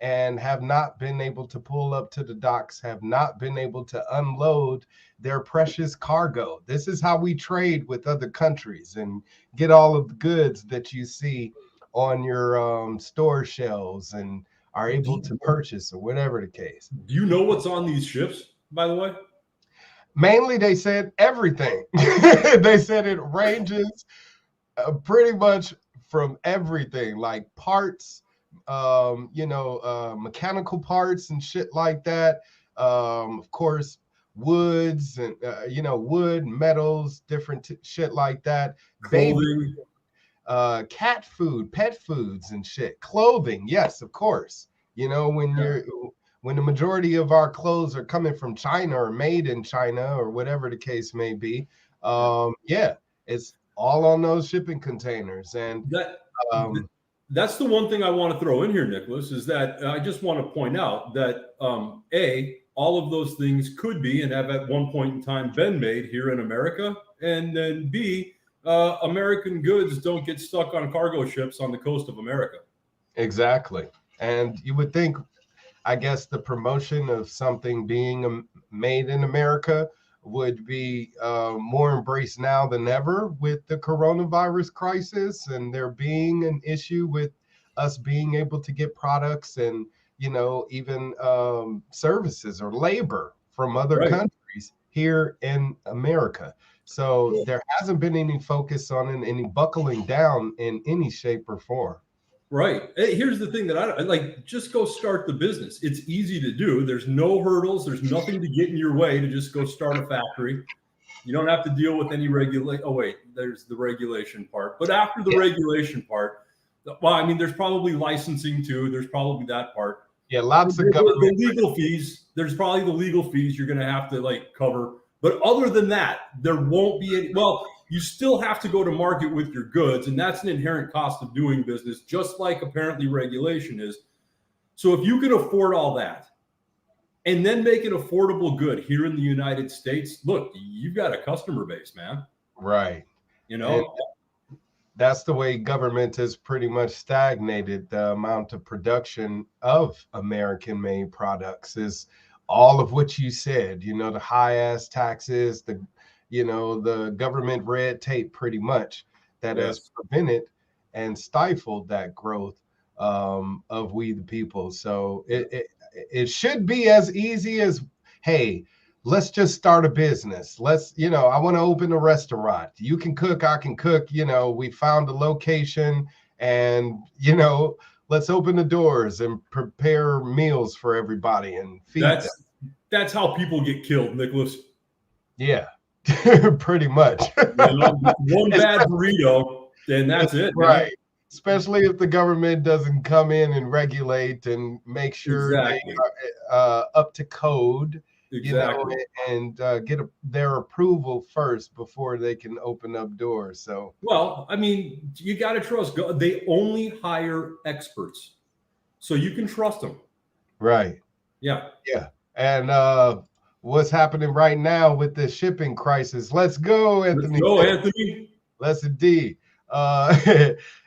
and have not been able to pull up to the docks, have not been able to unload their precious cargo. This is how we trade with other countries and get all of the goods that you see on your store shelves and are able to purchase, or whatever the case. Do you know what's on these ships, by the way? Mainly, they said everything. They said it ranges pretty much from everything, like parts, mechanical parts and shit like that. Of course, woods and wood, metals, different shit like that. Clothing. Baby, cat food, pet foods and shit. Clothing, yes, of course. When the majority of our clothes are coming from China or made in China or whatever the case may be, it's all on those shipping containers. And that's the one thing I want to throw in here, Nickolas, is that I just want to point out that all of those things could be and have at one point in time been made here in America, and then B, American goods don't get stuck on cargo ships on the coast of America. Exactly. And you would think, I guess, the promotion of something being made in America would be more embraced now than ever with the coronavirus crisis, and there being an issue with us being able to get products and, even services or labor from other countries here in America. So there hasn't been any focus on any buckling down in any shape or form. Right. Here's the thing that I like, just go start the business. It's easy to do. There's no hurdles. There's nothing to get in your way to just go start a factory. You don't have to deal with any regulation. Oh, wait, there's the regulation part. But after the regulation part, well, I mean, there's probably licensing too. There's probably that part. Yeah, lots of government. The legal fees. There's probably the legal fees you're going to have to cover. But other than that, there won't be any. Well, you still have to go to market with your goods, and that's an inherent cost of doing business, just like apparently regulation is. So if you can afford all that and then make it affordable good here in the United States, look, you've got a customer base, man. Right. And that's the way government has pretty much stagnated the amount of production of American-made products, is all of what you said, the high-ass taxes, the government red tape, pretty much, that has prevented and stifled that growth of we the people. So it should be as easy as, hey, let's just start a business. Let's, I want to open a restaurant. You can cook, I can cook. We found a location, and let's open the doors and prepare meals for everybody and feed them. That's how people get killed, Nickolas. Yeah. Pretty much. One bad burrito, then that's it. Right. Man. Especially if the government doesn't come in and regulate and make sure they are up to code, and get their approval first before they can open up doors. So, well, I mean, you got to trust God. They only hire experts, so you can trust them. Right. Yeah. Yeah. And what's happening right now with the shipping crisis? Let's go, Anthony. Let's go, Anthony. Let's indeed.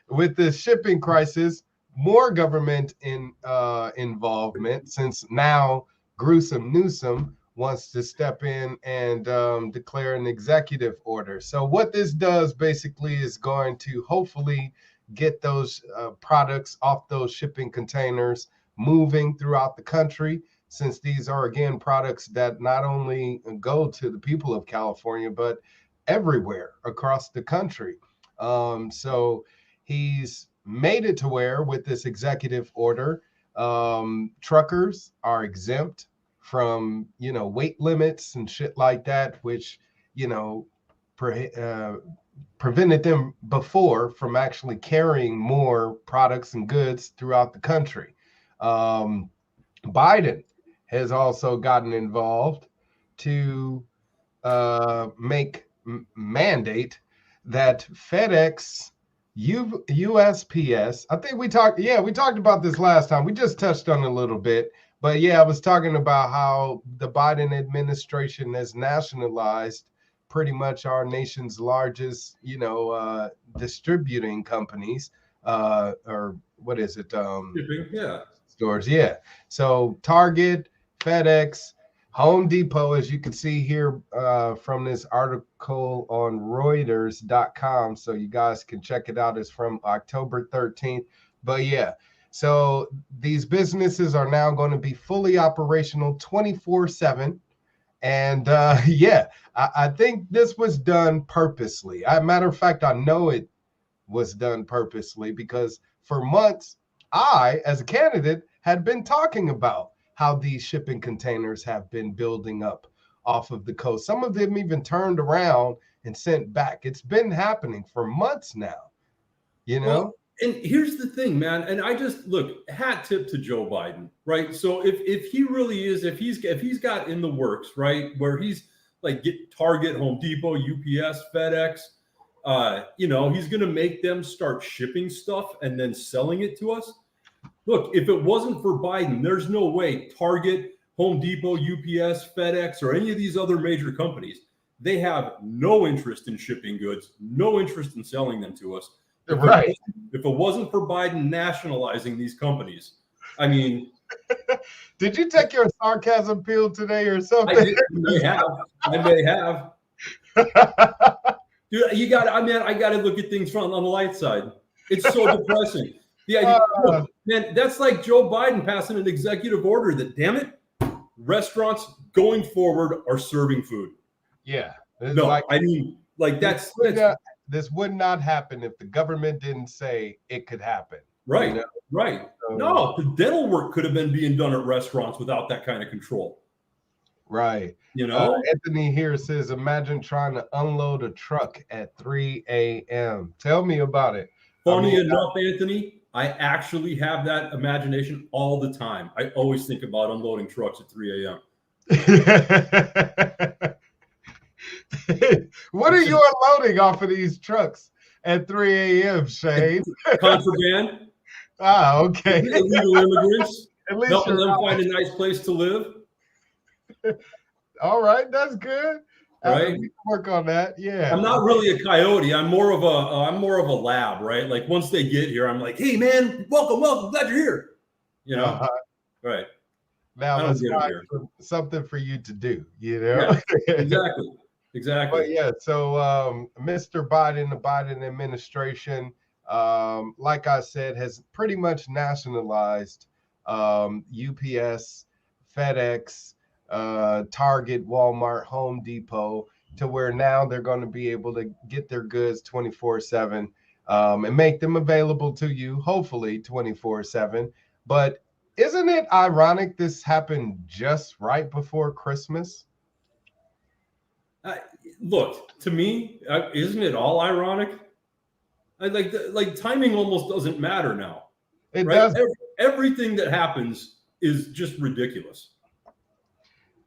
With the shipping crisis, more government involvement, since now Gruesome Newsom wants to step in and declare an executive order. So what this does basically is going to hopefully get those products off those shipping containers moving throughout the country, since these are, again, products that not only go to the people of California, but everywhere across the country. So he's made it to where, with this executive order, truckers are exempt from, weight limits and shit like that, which, prevented them before from actually carrying more products and goods throughout the country. Biden has also gotten involved to mandate that FedEx, USPS, I think we talked about this last time. We just touched on it a little bit, but I was talking about how the Biden administration has nationalized pretty much our nation's largest, distributing companies, or what is it? stores. Yeah. So Target, FedEx, Home Depot, as you can see here from this article on Reuters.com. So you guys can check it out. It's from October 13th. But yeah, so these businesses are now going to be fully operational 24/7. And yeah, I think this was done purposely. Matter of fact, I know it was done purposely because for months, I, as a candidate, had been talking about how these shipping containers have been building up off of the coast. Some of them even turned around and sent back. It's been happening for months now, you know? Well, and here's the thing, man. And I just look, hat tip to Joe Biden, right? So if he really is, if he's got in the works, right, where he's like get Target, Home Depot, UPS, FedEx, you know, he's going to make them start shipping stuff and then selling it to us. Look, if it wasn't for Biden, there's no way Target, Home Depot, UPS, FedEx, or any of these other major companies, they have no interest in shipping goods, no interest in selling them to us. Right. If it wasn't for Biden nationalizing these companies, I mean. Did you take your sarcasm pill today or something? I may have. Dude, you got. I mean, I got to look at things on the light side. It's so depressing. The idea, look, man, that's like Joe Biden passing an executive order that, damn it, restaurants going forward are serving food. Yeah. No, like, I mean, like this would not happen if the government didn't say it could happen. Right, you know? Right. So, no, the dental work could have been being done at restaurants without that kind of control. Right. You know, Anthony here says, imagine trying to unload a truck at 3 a.m. Tell me about it. Funny enough, Anthony, I actually have that imagination all the time. I always think about unloading trucks at 3 a.m. What are you unloading off of these trucks at 3 a.m., Shane? Contraband. Okay. Illegal immigrants. At least helping them find a nice place to live. All right, that's good. Right. Work on that. Yeah. I'm not really a coyote. I'm more of a lab, right? Like once they get here, I'm like, hey man, welcome, glad you're here. You know, right. Now let's find something for you to do, you know? Yeah, exactly. But yeah, so Mr. Biden, the Biden administration, like I said, has pretty much nationalized UPS, FedEx, Target, Walmart, Home Depot, to where now they're going to be able to get their goods 24/7 and make them available to you, hopefully 24/7. But isn't it ironic this happened just right before Christmas? Look, to me, isn't it all ironic? Like timing almost doesn't matter now. It does. Everything that happens is just ridiculous.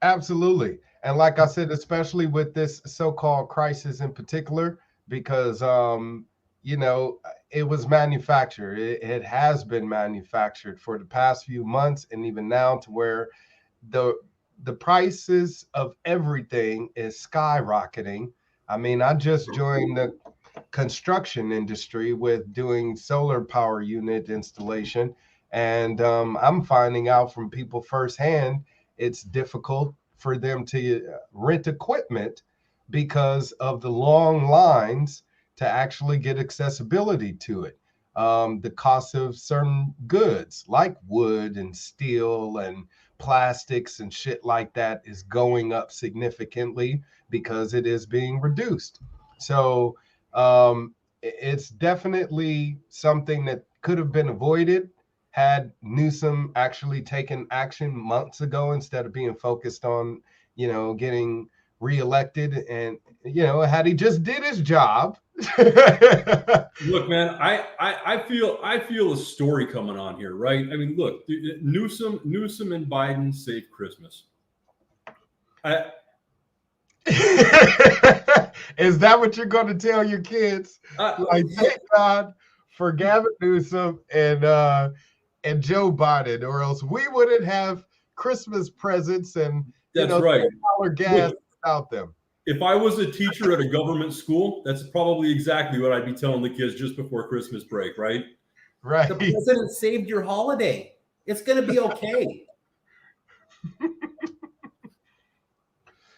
Absolutely. And like I said, especially with this so-called crisis in particular, because, you know, it was manufactured. It has been manufactured for the past few months and even now, to where the prices of everything is skyrocketing. I mean, I just joined the construction industry with doing solar power unit installation. And I'm finding out from people firsthand, it's difficult for them to rent equipment because of the long lines to actually get accessibility to it. The cost of certain goods like wood and steel and plastics and shit like that is going up significantly because it is being reduced. So it's definitely something that could have been avoided had Newsom actually taken action months ago instead of being focused on, you know, getting reelected. And, you know, had he just did his job. Look, man, I feel a story coming on here, right? I mean, look, Newsom and Biden saved Christmas. Is that what you're going to tell your kids? Like, thank God for Gavin Newsom and Joe Biden, or else we wouldn't have Christmas presents and right. $10 gas without them. If I was a teacher at a government school, that's probably exactly what I'd be telling the kids just before Christmas break, right? Right. The president saved your holiday. It's going to be okay.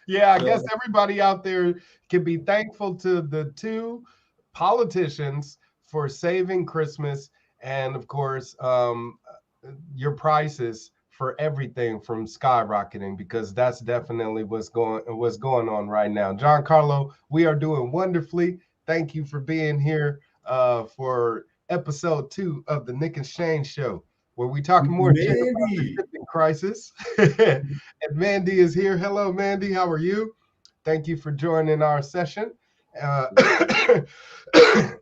Yeah, I guess everybody out there can be thankful to the two politicians for saving Christmas, and of course, your prices for everything from skyrocketing, because that's definitely what's going on right now. John Carlo, we are doing wonderfully. Thank you for being here for episode 2 of the Nick and Shane Show, where we talk more shit about the shipping crisis. And Mandy is here. Hello, Mandy. How are you? Thank you for joining our session.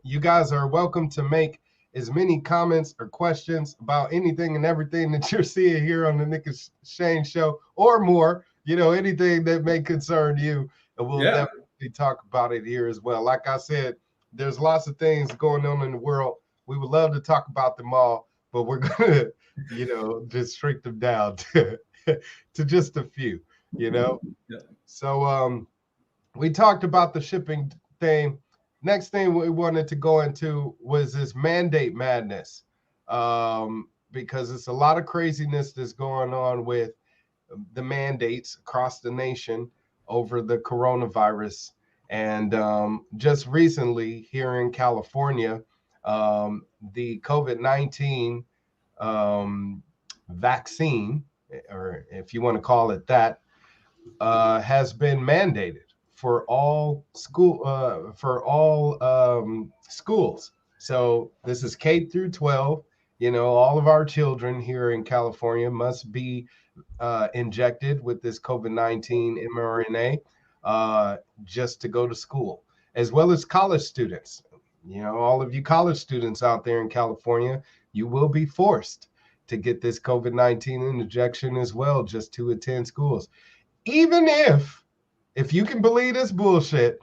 You guys are welcome to make as many comments or questions about anything and everything that you're seeing here on the Nick and Shane Show, or more, anything that may concern you. And we'll definitely talk about it here as well. Like I said, there's lots of things going on in the world. We would love to talk about them all, but we're going to, just shrink them down to just a few, So we talked about the shipping thing. Next thing we wanted to go into was this mandate madness, because it's a lot of craziness that's going on with the mandates across the nation over the coronavirus. And just recently here in California, the COVID-19 vaccine, or if you want to call it that, has been mandated for all schools. So this is K through 12. All of our children here in California must be injected with this COVID-19 mRNA just to go to school, as well as college students. All of you college students out there in California, you will be forced to get this COVID-19 injection as well, just to attend schools. Even if you can believe this bullshit,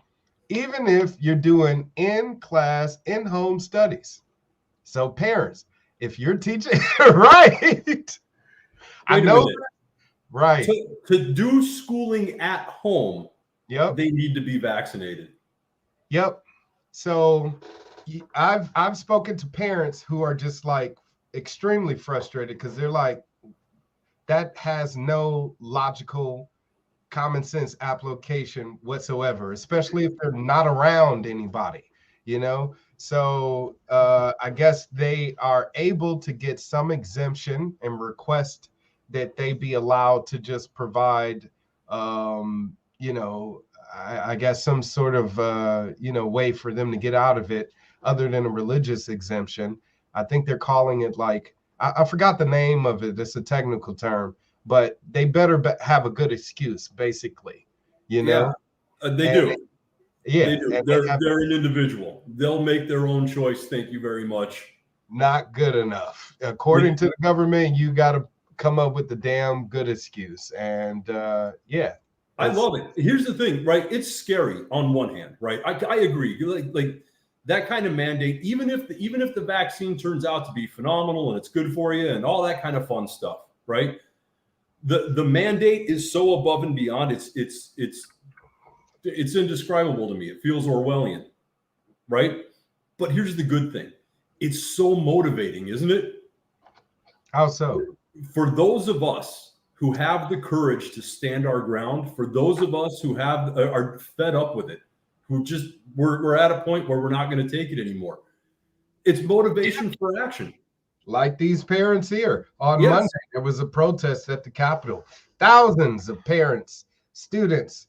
even if you're doing in-class, in-home studies. So parents, if you're teaching, right? I know, right. To do schooling at home, they need to be vaccinated. Yep. So I've spoken to parents who are just like extremely frustrated, because they're like, that has no logical, common sense application whatsoever, especially if they're not around anybody, So I guess they are able to get some exemption and request that they be allowed to just provide, I guess some sort of, way for them to get out of it other than a religious exemption. I think they're calling it like, I forgot the name of it. It's a technical term, but they better have a good excuse, basically, They do. They do. They're an individual. They'll make their own choice. Thank you very much. Not good enough. According to the government, you got to come up with the damn good excuse. And I love it. Here's the thing, right? It's scary on one hand, right? I agree. Like that kind of mandate, even if the vaccine turns out to be phenomenal and it's good for you and all that kind of fun stuff, right? The mandate is so above and beyond. It's indescribable to me. It feels Orwellian, right? But here's the good thing. It's so motivating, isn't it? How so? For those of us who have the courage to stand our ground, for those of us who are fed up with it, who just we're at a point where we're not going to take it anymore. It's motivation for action. Like these parents here on Monday, there was a protest at the Capitol. Thousands of parents, students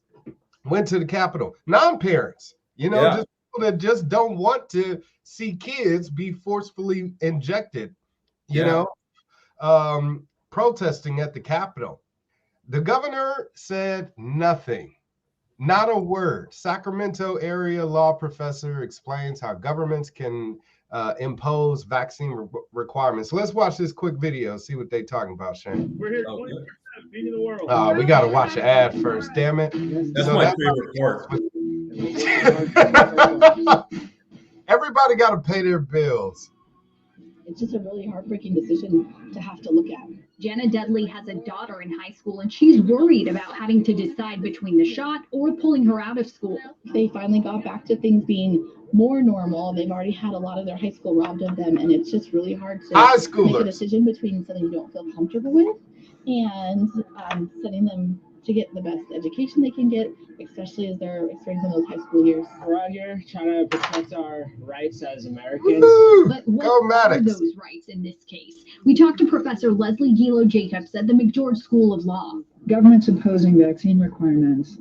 went to the Capitol. Non-parents, just people that just don't want to see kids be forcefully injected, protesting at the Capitol. The governor said nothing, not a word. Sacramento area law professor explains how governments can impose vaccine requirements. So let's watch this quick video, see what they're talking about, Shane. We're here 20% beating the world. We got to watch the ad first, damn it. That's my favorite part. Everybody got to pay their bills. It's just a really heartbreaking decision to have to look at. Jenna Dudley has a daughter in high school, and she's worried about having to decide between the shot or pulling her out of school. They finally got back to things being more normal. They've already had a lot of their high school robbed of them, and it's just really hard to make a decision between something you don't feel comfortable with and sending them to get the best education they can get, especially as they're experiencing those high school years. We're out here trying to protect our rights as Americans. Woo-hoo! But what are those rights in this case? We talked to Professor Leslie Gilo-Jacobs at the McGeorge School of Law. Governments imposing vaccine requirements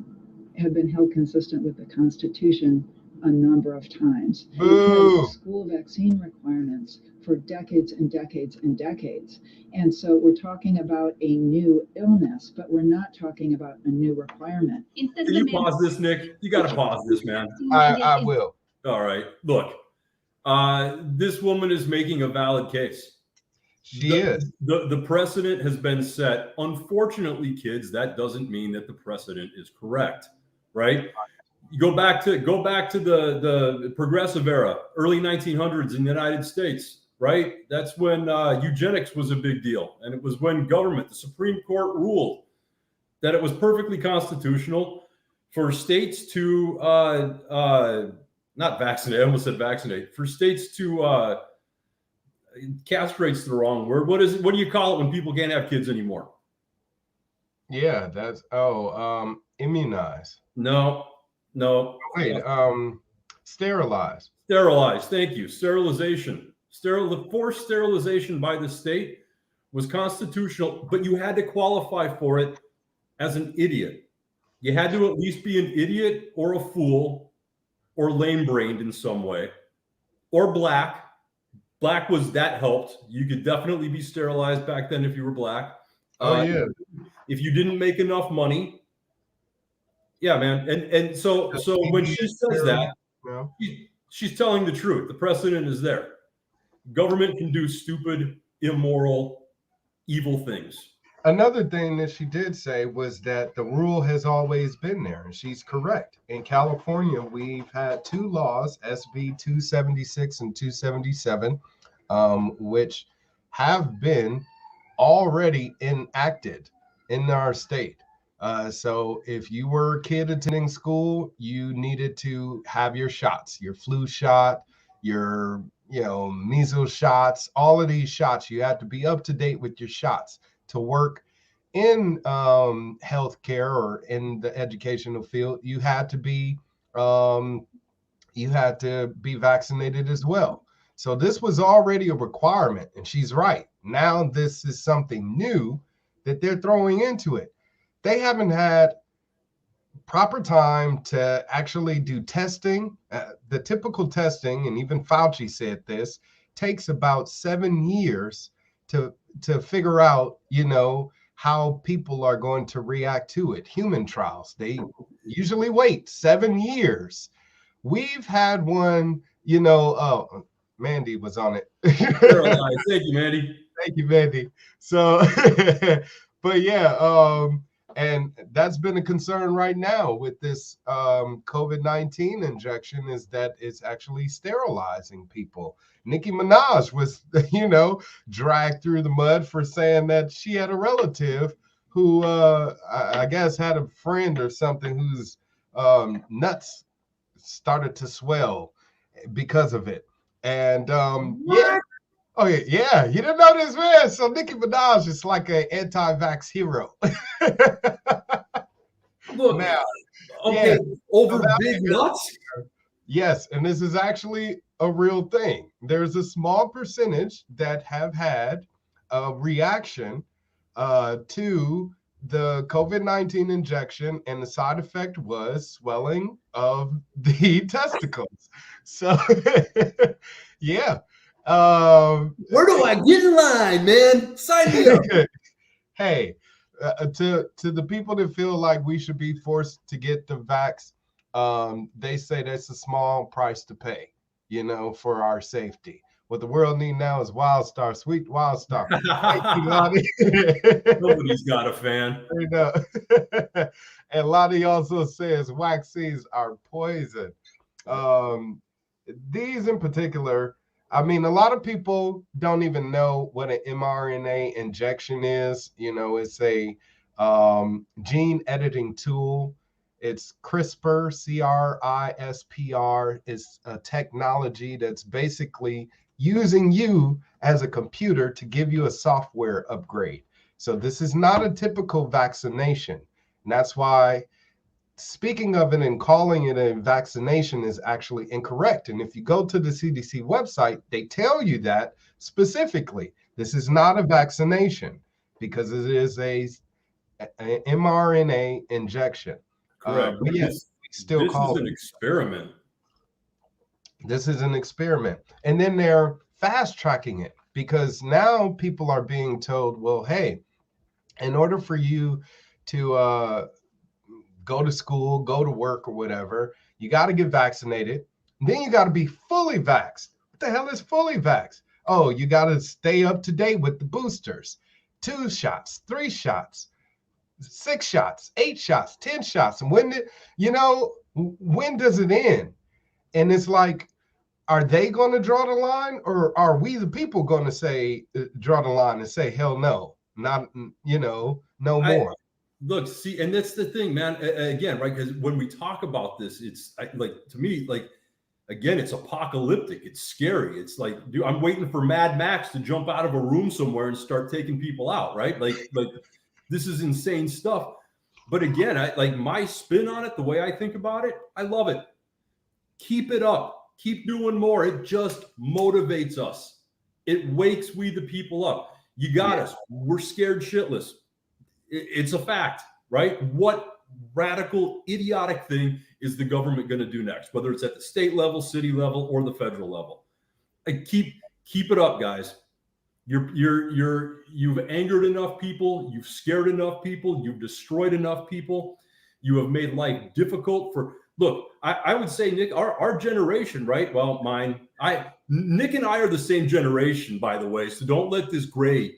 have been held consistent with the Constitution a number of times. Boo! School vaccine requirements for decades and decades and decades. And so we're talking about a new illness, but we're not talking about a new requirement. Can you pause this, Nick? You got to pause this, man. I will. All right. Look, this woman is making a valid case. She is. The precedent has been set. Unfortunately, kids, that doesn't mean that the precedent is correct, right? You go back to the progressive era, early 1900s in the United States, right? That's when eugenics was a big deal. And it was when the Supreme Court ruled that it was perfectly constitutional for states to not vaccinate, I almost said vaccinate, for states to castrate's the wrong word. What do you call it when people can't have kids anymore? Yeah, that's immunize. No. Wait, sterilize. Sterilize. Thank you. Sterilization. The forced sterilization by the state was constitutional, but you had to qualify for it as an idiot. You had to at least be an idiot or a fool or lame-brained in some way, or black. Black that helped. You could definitely be sterilized back then if you were black. Yeah. If you didn't make enough money. Yeah, man. And so when she says that, she's telling the truth. The precedent is there. Government can do stupid, immoral, evil things. Another thing that she did say was that the rule has always been there, and she's correct. In California, we've had two laws, SB 276 and 277, which have been already enacted in our state. So if you were a kid attending school, you needed to have your shots, your flu shot, your measles shots, all of these shots. You had to be up to date with your shots to work in healthcare or in the educational field. You had to be vaccinated as well. So this was already a requirement, and she's right. Now this is something new that they're throwing into it. They haven't had proper time to actually do testing. The typical testing, and even Fauci said this, takes about 7 years to figure out, how people are going to react to it. Human trials, they usually wait 7 years. We've had one, Mandy was on it. Thank you, Mandy. Thank you, Mandy. So, but yeah, and that's been a concern right now with this COVID-19 injection, is that it's actually sterilizing people. Nicki Minaj was, dragged through the mud for saying that she had a relative who, I guess, had a friend or something whose nuts started to swell because of it. And yeah. Oh, yeah. You didn't know this, man. So Nicki Minaj is like an anti-vax hero. Look, now, okay, over big nuts? Yes, and this is actually a real thing. There's a small percentage that have had a reaction to the COVID-19 injection, and the side effect was swelling of the testicles. So, yeah. Where do I get in line, man? Sign me up. Hey, to the people that feel like we should be forced to get the vax, they say that's a small price to pay, for our safety. What the world need now is Wildstar, sweet Wildstar. Thank you, Lonnie. Nobody's got a fan. And Lonnie also says vaccines are poison. These in particular, I mean, a lot of people don't even know what an mRNA injection is. It's a gene editing tool. It's CRISPR, CRISPR. It's a technology that's basically using you as a computer to give you a software upgrade. So this is not a typical vaccination. And that's why speaking of it and calling it a vaccination is actually incorrect. And if you go to the CDC website, they tell you that specifically. This is not a vaccination because it is a mRNA injection. Correct. But yes, we still call it an experiment. This is an experiment. And then they're fast tracking it because now people are being told, well, hey, in order for you to go to school, go to work or whatever, you got to get vaccinated. Then you got to be fully vaxxed. What the hell is fully vaxxed? Oh, you got to stay up to date with the boosters. 2 shots, 3 shots, 6 shots, 8 shots, 10 shots. And when does it end? And it's like, are they going to draw the line, or are we the people going to say, draw the line and say, hell no, not, no more? Look, see, and that's the thing, man. Again, right? Because when we talk about this, it's like, to me, like, again, it's apocalyptic. It's scary. It's like, dude, I'm waiting for Mad Max to jump out of a room somewhere and start taking people out, right? Like this is insane stuff. But again, like my spin on it, the way I think about it, I love it. Keep it up. Keep doing more. It just motivates us. It wakes we the people up. You got us. We're scared shitless. It's a fact, right? What radical, idiotic thing is the government going to do next, whether it's at the state level, city level, or the federal level? Keep it up, guys. You've angered enough people. You've scared enough people. You've destroyed enough people. You have made life difficult for. Look, I would say, Nick, our generation, right? Well, mine. Nick and I are the same generation, by the way. So don't let this gray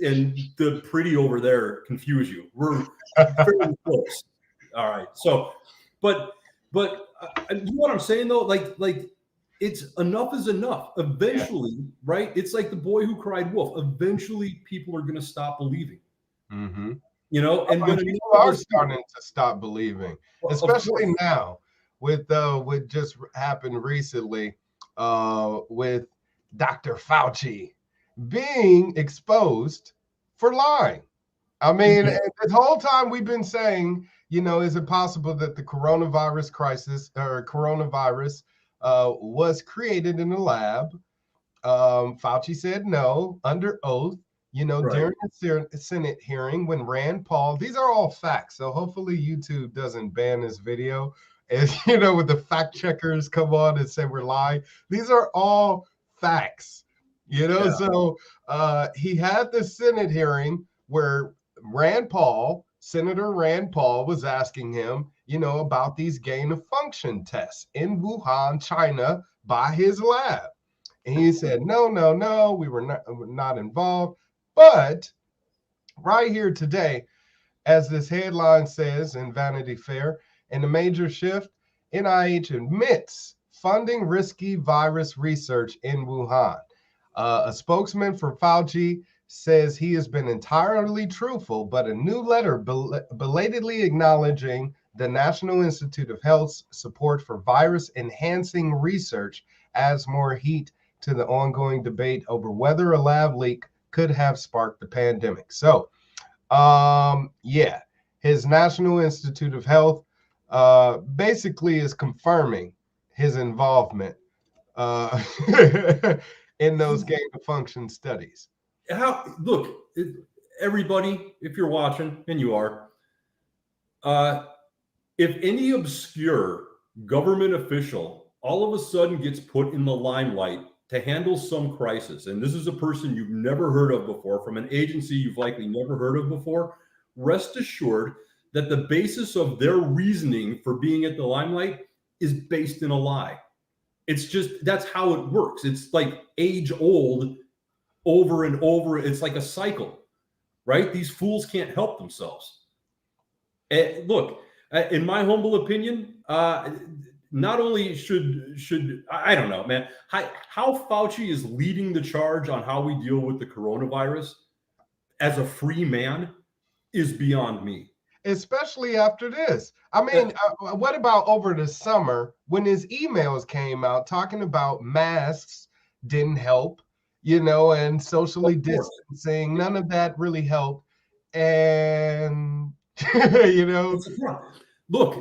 and the pretty over there confuse you. We're pretty close. All right. So, but you know what I'm saying though? Like it's enough is enough. Eventually, right? It's like the boy who cried wolf. Eventually, people are going to stop believing. Mm-hmm. And when people are starting to stop believing, especially now with what just happened recently with Dr. Fauci being exposed for lying. I mean, the whole time we've been saying, is it possible that the coronavirus crisis or coronavirus was created in a lab? Fauci said no under oath. During the Senate hearing when Rand Paul, these are all facts. So hopefully YouTube doesn't ban this video. As when the fact checkers come on and say we're lying, these are all facts. So he had the Senate hearing where Senator Rand Paul was asking him, about these gain of function tests in Wuhan, China, by his lab. And he said, no, we were not involved. But right here today, as this headline says in Vanity Fair, in a major shift, NIH admits funding risky virus research in Wuhan. A spokesman for Fauci says he has been entirely truthful, but a new letter belatedly acknowledging the National Institute of Health's support for virus-enhancing research adds more heat to the ongoing debate over whether a lab leak could have sparked the pandemic. So, his National Institute of Health basically is confirming his involvement in those gain of function studies. Look, everybody, if you're watching, and you are, if any obscure government official all of a sudden gets put in the limelight to handle some crisis, and this is a person you've never heard of before, from an agency you've likely never heard of before, rest assured that the basis of their reasoning for being at the limelight is based in a lie. It's just, that's how it works. It's like age old, over and over. It's like a cycle, right? These fools can't help themselves. Look, in my humble opinion, not only should I don't know, man, how Fauci is leading the charge on how we deal with the coronavirus as a free man is beyond me. Especially after this. I mean, what about over the summer when his emails came out talking about masks didn't help, and socially distancing, none of that really helped. And, Look,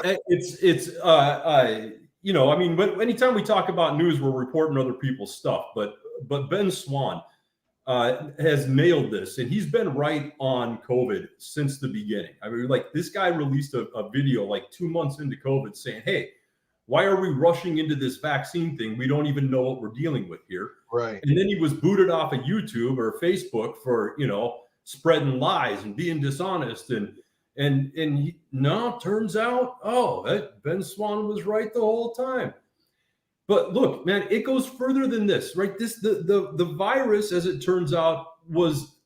I mean, anytime we talk about news, we're reporting other people's stuff, but Ben Swan has nailed this, and he's been right on COVID since the beginning. I mean, like, this guy released a video like 2 months into COVID saying, hey, why are we rushing into this vaccine thing? We don't even know what we're dealing with here. Right. And then he was booted off of YouTube or Facebook for, spreading lies and being dishonest. Turns out, Ben Swan was right the whole time. But look, man, it goes further than this, right? The virus, as it turns out, was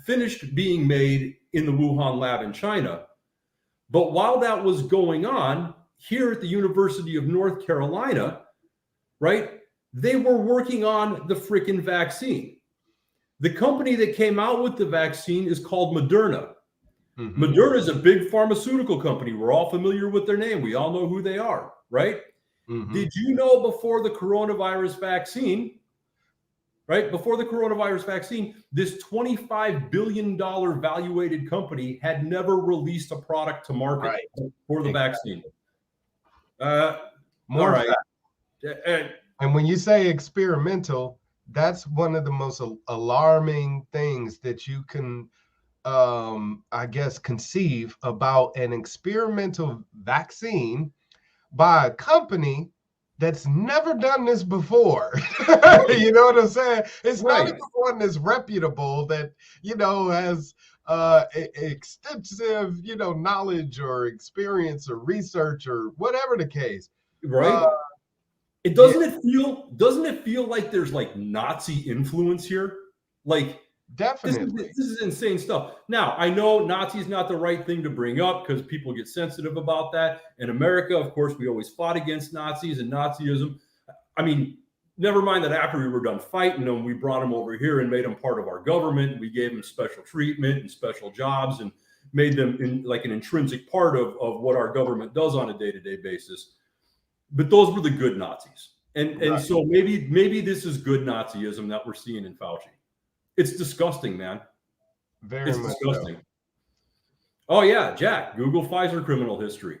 finished being made in the Wuhan lab in China. But while that was going on, here at the University of North Carolina, right, they were working on the freaking vaccine. The company that came out with the vaccine is called Moderna. Mm-hmm. Moderna is a big pharmaceutical company. We're all familiar with their name. We all know who they are, right? Mm-hmm. Did you know before the coronavirus vaccine, this $25 billion valuated company had never released a product to market for the vaccine. All right. And when you say experimental, that's one of the most alarming things that you can, I guess, conceive about an experimental vaccine by a company that's never done this before. You know what I'm saying? It's not even one that's reputable that, has extensive, knowledge or experience or research or whatever the case. Right. Doesn't it feel like there's like Nazi influence here? Like, definitely. This is insane stuff. Now, I know Nazi is not the right thing to bring up because people get sensitive about that. In America, of course, we always fought against Nazis and Nazism. I mean, never mind that after we were done fighting them, we brought them over here and made them part of our government. We gave them special treatment and special jobs and made them like an intrinsic part of what our government does on a day-to-day basis. But those were the good Nazis. And so maybe this is good Nazism that we're seeing in Fauci. It's disgusting, man. It's disgusting. So. Oh, yeah, Jack, Google Pfizer criminal history.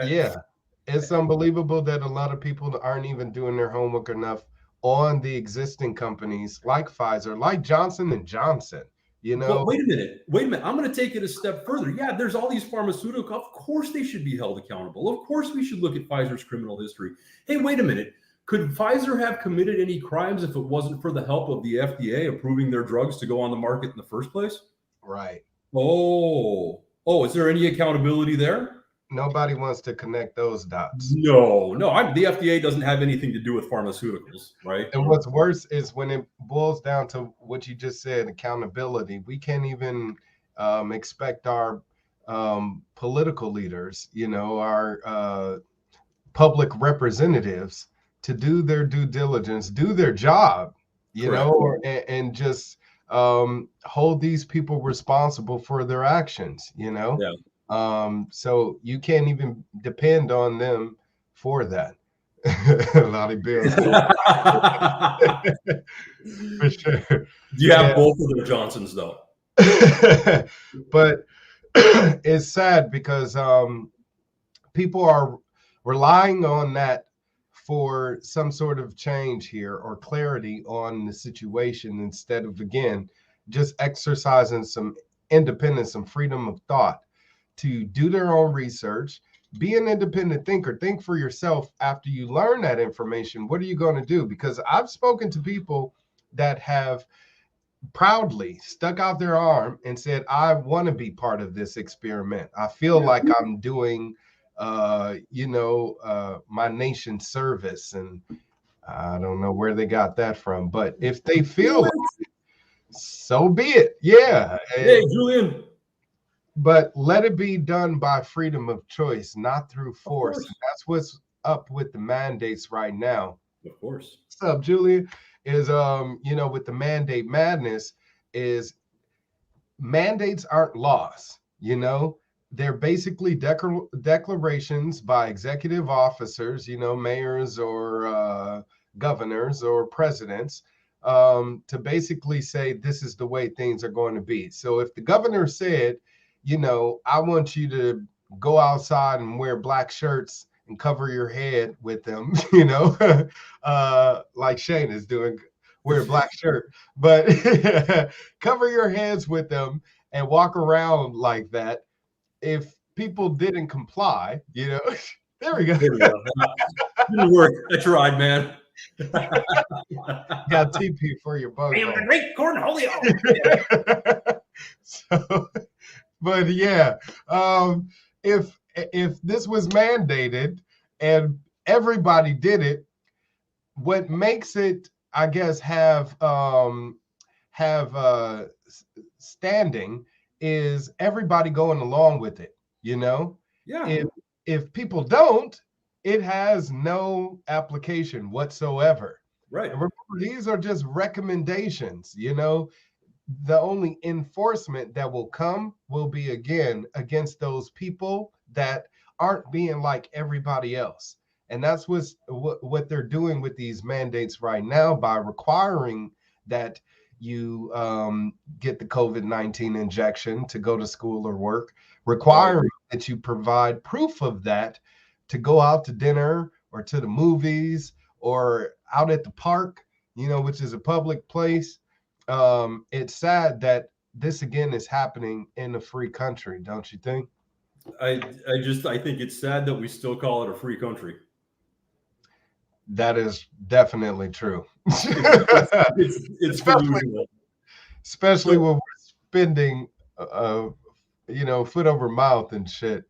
Yeah, it's unbelievable that a lot of people aren't even doing their homework enough on the existing companies like Pfizer, like Johnson & Johnson. But wait a minute. I'm going to take it a step further. Yeah, there's all these pharmaceuticals. Of course they should be held accountable. Of course we should look at Pfizer's criminal history. Hey, wait a minute. Could Pfizer have committed any crimes if it wasn't for the help of the FDA approving their drugs to go on the market in the first place? Right. Oh, is there any accountability there? Nobody wants to connect those dots. No. The FDA doesn't have anything to do with pharmaceuticals, right? And what's worse is when it boils down to what you just said, accountability. We can't even expect our political leaders, our public representatives to do their due diligence, do their job, and just hold these people responsible for their actions, Yeah. So you can't even depend on them for that. Lottie Bills. For sure. You have both of their Johnsons, though. But it's sad because people are relying on that for some sort of change here or clarity on the situation instead of, again, just exercising some independence, some freedom of thought to do their own research, be an independent thinker, think for yourself after you learn that information. What are you going to do? Because I've spoken to people that have proudly stuck out their arm and said, I want to be part of this experiment. I feel like I'm doing, my nation's service. And I don't know where they got that from, but if they feel like it, so be it. Yeah. Hey, Julian. But let it be done by freedom of choice, not through force. And that's what's up with the mandates right now. Of course. What's up, Julia? Is with the mandate madness is mandates aren't laws, they're basically declarations by executive officers, mayors or governors or presidents, to basically say this is the way things are going to be. So if the governor said, I want you to go outside and wear black shirts and cover your head with them, like Shane is doing, wear a black shirt, but cover your heads with them and walk around like that. If people didn't comply, there we go. There we go. Didn't work. I tried, man. Got TP for your bug. I am the great Cornholio. So, but yeah, if this was mandated and everybody did it, what makes it, I guess, have standing is everybody going along with it. Yeah. If people don't, it has no application whatsoever. Right. And remember, these are just recommendations. The only enforcement that will come will be, again, against those people that aren't being like everybody else. And that's what they're doing with these mandates right now by requiring that you get the COVID-19 injection to go to school or work, requiring that you provide proof of that to go out to dinner or to the movies or out at the park, which is a public place. It's sad that this again is happening in a free country, don't you think? I think it's sad that we still call it a free country. That is definitely true. It's especially when we're spending, foot over mouth and shit,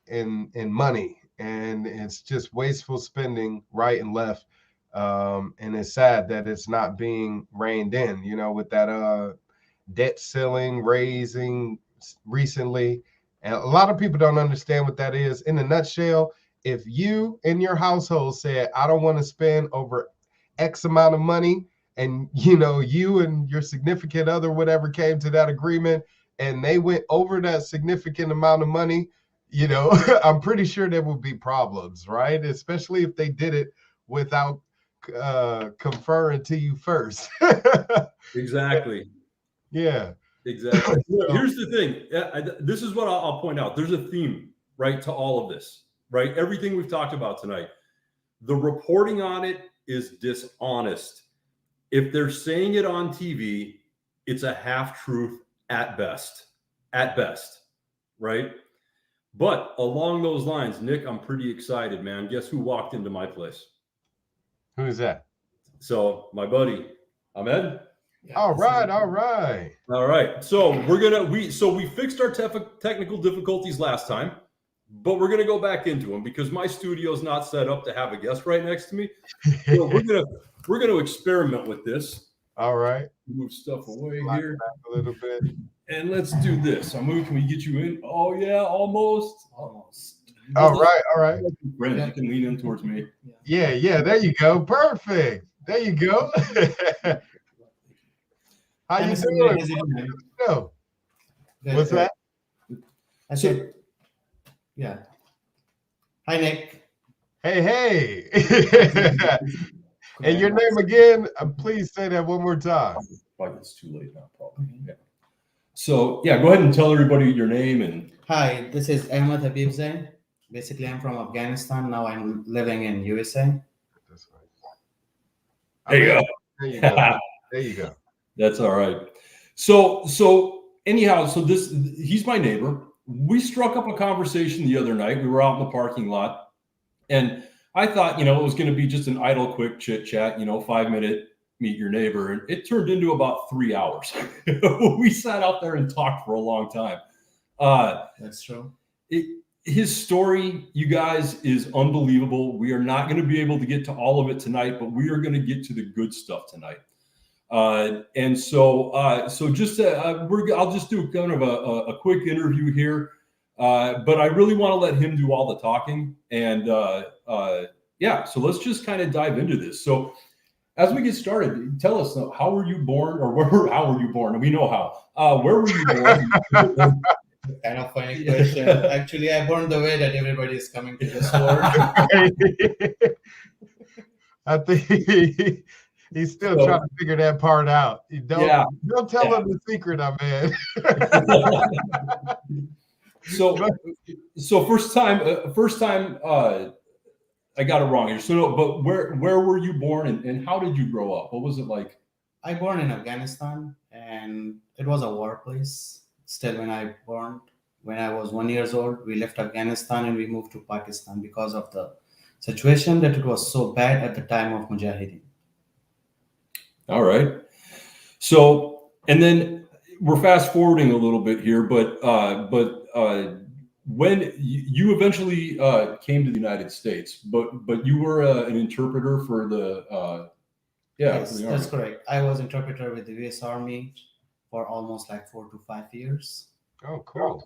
in money, and it's just wasteful spending right and left. And it's sad that it's not being reined in, with that debt ceiling raising recently. And a lot of people don't understand what that is. In a nutshell, if you in your household said, I don't want to spend over X amount of money, and you and your significant other, whatever, came to that agreement and they went over that significant amount of money, I'm pretty sure there would be problems, right? Especially if they did it without conferring to you first. Exactly. Yeah. Exactly. Here's the thing. This is what I'll point out. There's a theme, right, to all of this, right? Everything we've talked about tonight. The reporting on it is dishonest. If they're saying it on TV, it's a half-truth at best, right? But along those lines, Nick, I'm pretty excited, man. Guess who walked into my place? Who is that? So my buddy, Ahmed. Yeah, all right. So we fixed our technical difficulties last time, but we're gonna go back into them because my studio's not set up to have a guest right next to me. So we're gonna experiment with this. All right. Move stuff away here a little bit, and let's do this. Can we get you in? Oh yeah, almost. All right. Brent, you can lean in towards me. Yeah. There you go. Perfect. There you go. How you doing? What's that? I said, yeah. Hi, Nick. Hey. And your name again? Please say that one more time. Probably it's too late now, probably. Yeah. So, go ahead and tell everybody your name. And hi, this is Ahmed Habib Zain. Basically, I'm from Afghanistan. Now I'm living in USA. That's right. There you go. That's all right. So anyhow, he's my neighbor. We struck up a conversation the other night. We were out in the parking lot, and I thought, it was going to be just an idle, quick chit chat, 5-minute meet your neighbor. And it turned into about 3 hours. We sat out there and talked for a long time. That's true. His story, you guys, is unbelievable. We are not going to be able to get to all of it tonight, but we are going to get to the good stuff tonight. I'll just do kind of a quick interview here. But I really want to let him do all the talking. And yeah, so let's just kind of dive into this. So as we get started, tell us, how were you born, or how were you born? We know how. Where were you born? Kind of funny question. Actually, I born the way that everybody is coming to this world. I think he's still trying to figure that part out. Don't tell him the secret I'm in. So first time I got it wrong here. So no, but where were you born, and how did you grow up? What was it like? I born in Afghanistan, and it was a war place. Still, when I was 1 year old, we left Afghanistan and we moved to Pakistan because of the situation that it was so bad at the time of Mujahideen. All right. So, and then we're fast forwarding a little bit here, but when you eventually came to the United States, but you were an interpreter for the yes, that's correct. I was interpreter with the U.S. Army for almost like 4 to 5 years. Oh, cool.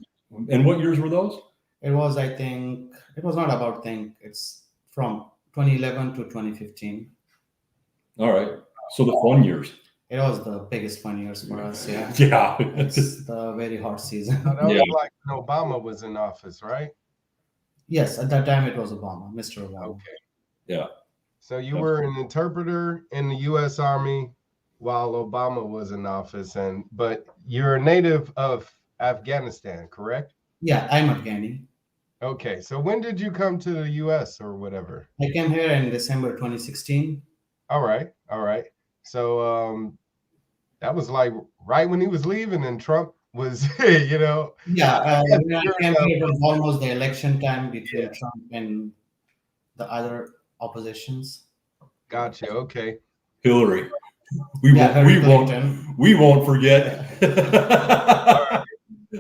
And what years were those? It was, I think, it was not about it's from 2011 to 2015. All right. So the fun years. It was the biggest fun years for us, yeah. Yeah. It's the very hot season. That was like when Obama was in office, right? Yes, at that time it was Obama, Mr. Obama. Okay. Yeah. So you were an interpreter in the U.S. Army while Obama was in office, but you're a native of Afghanistan, correct? Yeah, I'm Afghani. Okay, so when did you come to the U.S. or whatever? I came here in December 2016. All right. So that was like right when he was leaving, and Trump was, Yeah, when I came here, it was almost the election time between Trump and the other oppositions. Gotcha. Okay. Hillary. We won't forget. That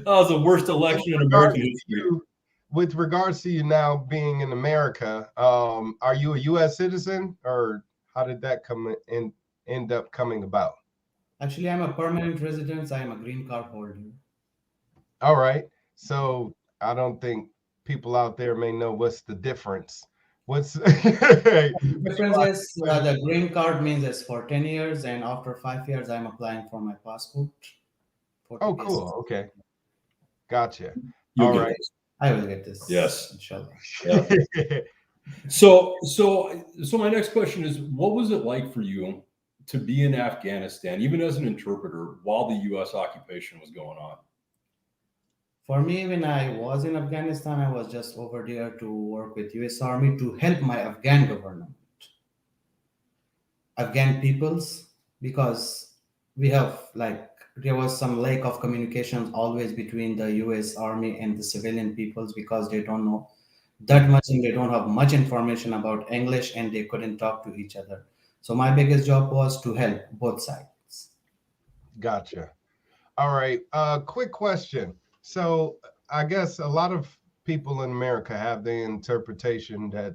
was the worst election in American history. With regards to you now being in America, are you a U.S. citizen, or how did that end up coming about? Actually, I'm a permanent resident. I am a green card holder. All right. So I don't think people out there may know what's the difference. What's the difference is the green card means it's for 10 years, and after 5 years, I'm applying for my passport. Oh, cool. Okay. Gotcha. You'll All get right. this. I will get this. Yes. Inshallah. Yeah. So my next question is, what was it like for you to be in Afghanistan, even as an interpreter, while the U.S. occupation was going on? For me, when I was in Afghanistan, I was just over there to work with U.S. Army to help my Afghan government, Afghan peoples, because we have there was some lack of communications always between the U.S. Army and the civilian peoples, because they don't know that much and they don't have much information about English and they couldn't talk to each other. So my biggest job was to help both sides. Gotcha. All right. Quick question. So I guess a lot of people in America have the interpretation that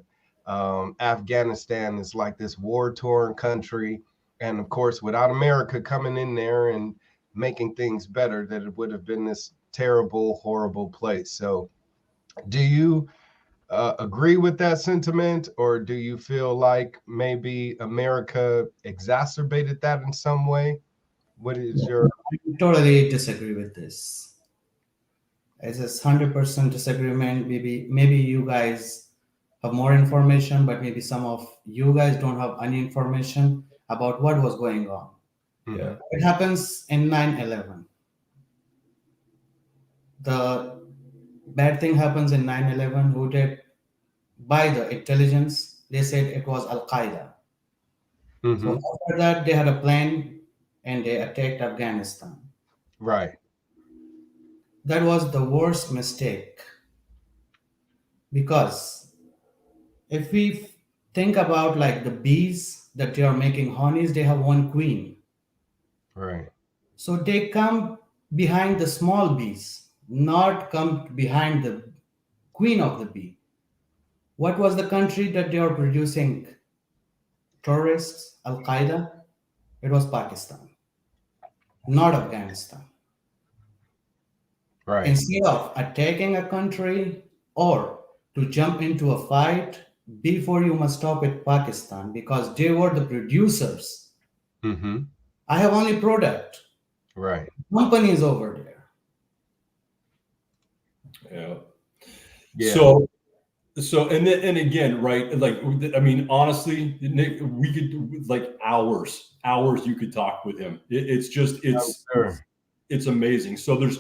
Afghanistan is like this war-torn country. And of course, without America coming in there and making things better, that it would have been this terrible, horrible place. So do you agree with that sentiment, or do you feel like maybe America exacerbated that in some way? What is your... I totally disagree with this. It's a 100% disagreement. Maybe you guys have more information, but maybe some of you guys don't have any information about what was going on. Yeah. It happens in 9/11. The bad thing happens in 9/11. Who did? By the intelligence, they said it was Al-Qaeda. Mm-hmm. So after that, they had a plan and they attacked Afghanistan. Right. That was the worst mistake, because if we think about the bees that they are making honeys, they have one queen. Right. So they come behind the small bees, not come behind the queen of the bee. What was the country that they are producing terrorists, Al-Qaeda? It was Pakistan, not Afghanistan. Right. Instead of attacking a country or to jump into a fight, before you must stop with Pakistan because they were the producers. Mm-hmm. I have only product. Right. Companies over there. Yeah. Yeah. So and then, and again, right? Like, I mean, honestly, Nick, we could like hours you could talk with him. It's amazing. So there's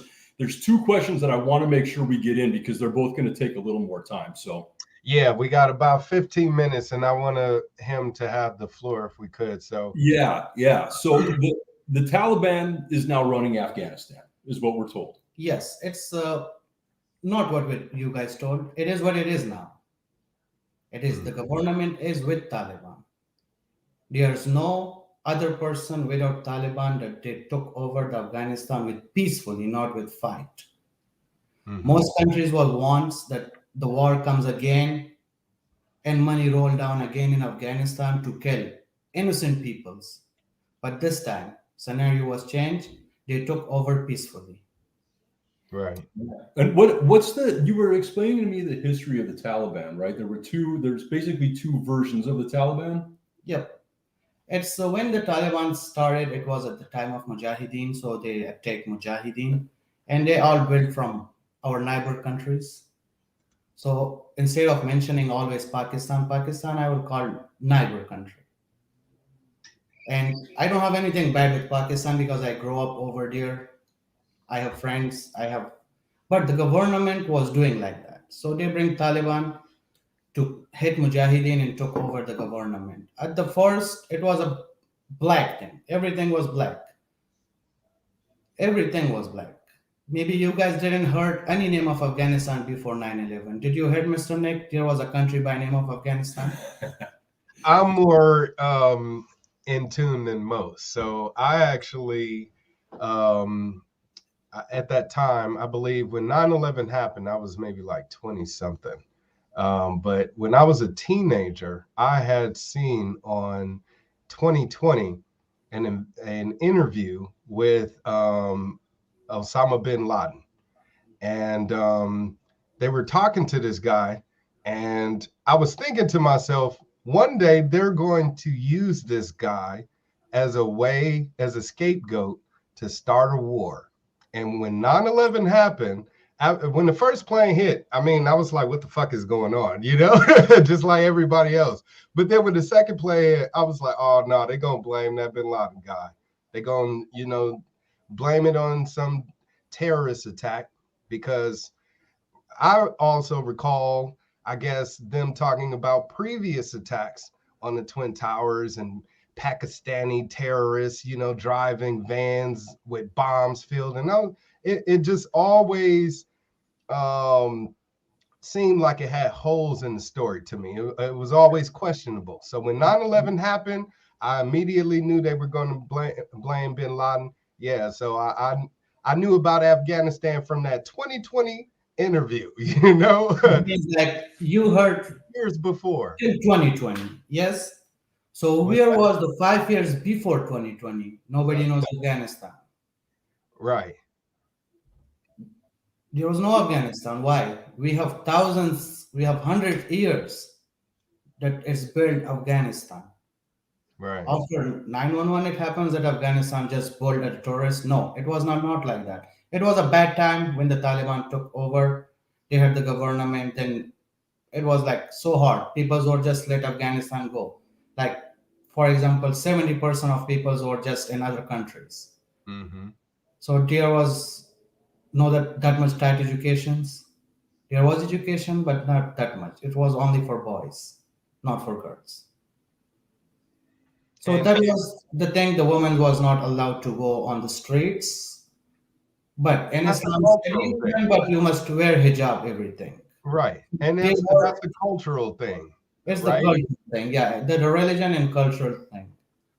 two questions that I want to make sure we get in because they're both going to take a little more time. So yeah, we got about 15 minutes, and I want him to have the floor if we could. So yeah. So the Taliban is now running Afghanistan, is what we're told. Yes, it's not what you guys told. It is what it is now. It is the government is with Taliban. There's no other person without Taliban that they took over the Afghanistan with peacefully, not with fight. Most countries will want that the war comes again and money roll down again in Afghanistan to kill innocent peoples. But this time, scenario was changed. They took over peacefully. Right. And you were explaining to me the history of the Taliban, right? There's basically two versions of the Taliban. Yep. It's when the Taliban started, it was at the time of Mujahideen. So they attacked Mujahideen and they all built from our neighbor countries. So instead of mentioning always Pakistan, I will call neighbor country. And I don't have anything bad with Pakistan because I grew up over there. I have friends, but the government was doing like that. So they bring Taliban to hit Mujahideen and took over the government. At the first, it was a black thing. Everything was black. Maybe you guys didn't heard any name of Afghanistan before 9/11. Did you hear, Mr. Nick? There was a country by name of Afghanistan. I'm more in tune than most. So I actually, at that time, I believe when 9/11 happened, I was maybe like 20 something. But when I was a teenager, I had seen on 2020 an interview with Osama bin Laden. And they were talking to this guy. And I was thinking to myself, one day they're going to use this guy as a scapegoat to start a war. And when 9/11 happened, when the first plane hit, I mean, I was like, what the fuck is going on? You know, just like everybody else. But then when the second plane hit, I was like, oh, no, they're going to blame that bin Laden guy. They're going to, blame it on some terrorist attack, because I also recall, I guess, them talking about previous attacks on the Twin Towers and Pakistani terrorists, driving vans with bombs filled. And it just always seemed like it had holes in the story to me. It was always questionable. So when 9/11 happened, I immediately knew they were going to blame bin Laden. Yeah, so I knew about Afghanistan from that 2020 interview, It's like you heard years before. In 2020, yes. So where was the 5 years before 2020? Nobody knows Afghanistan. Right. There was no Afghanistan. Why? We have 100 years that it's built Afghanistan. Right. After 9/11, it happens that Afghanistan just pulled a tourist. No, it was not like that. It was a bad time when the Taliban took over. They had the government, and it was like so hard. People were just let Afghanistan go. Like, for example, 70% of people were just in other countries. Mm-hmm. So there was no that much tight educations. There was education, but not that much. It was only for boys, not for girls. So that was the thing. The woman was not allowed to go on the streets. But in Islam, but you must wear hijab, everything. Right. And that's a cultural thing. It's the cultural thing. Yeah, the religion and cultural thing.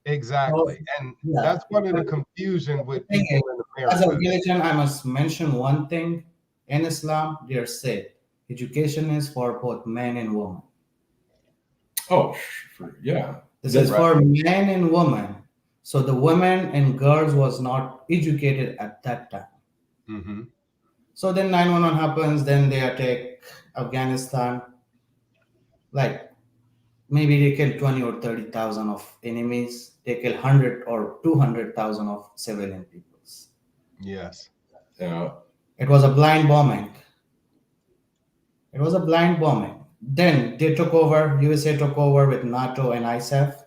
Exactly. And that's one of the confusion with people in America. As a religion, I must mention one thing. In Islam, they say education is for both men and women. Oh, yeah. This is for men and women. So the women and girls was not educated at that time. Mm-hmm. So then 911 happens, then they attack Afghanistan. Like maybe they kill 20 or 30,000 of enemies. They kill 100 or 200,000 of civilian peoples. Yes. Yeah. It was a blind bombing. It was a blind bombing. Then they took over, USA took over with NATO and ISAF.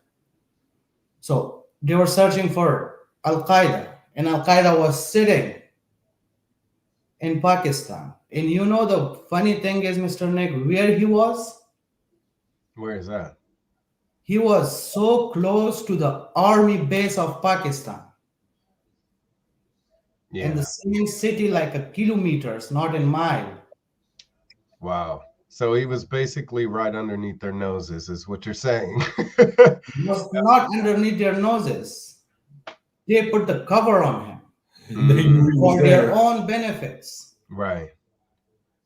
So they were searching for Al Qaeda, and Al Qaeda was sitting in Pakistan. And you know the funny thing is, Mr. Nick, where he was? Where is that? He was so close to the army base of Pakistan. Yeah. In the same city, like a kilometers, not in mile. Wow. So he was basically right underneath their noses, is what you're saying. He was not underneath their noses. They put the cover on him They knew he was for their there. own benefits. Right.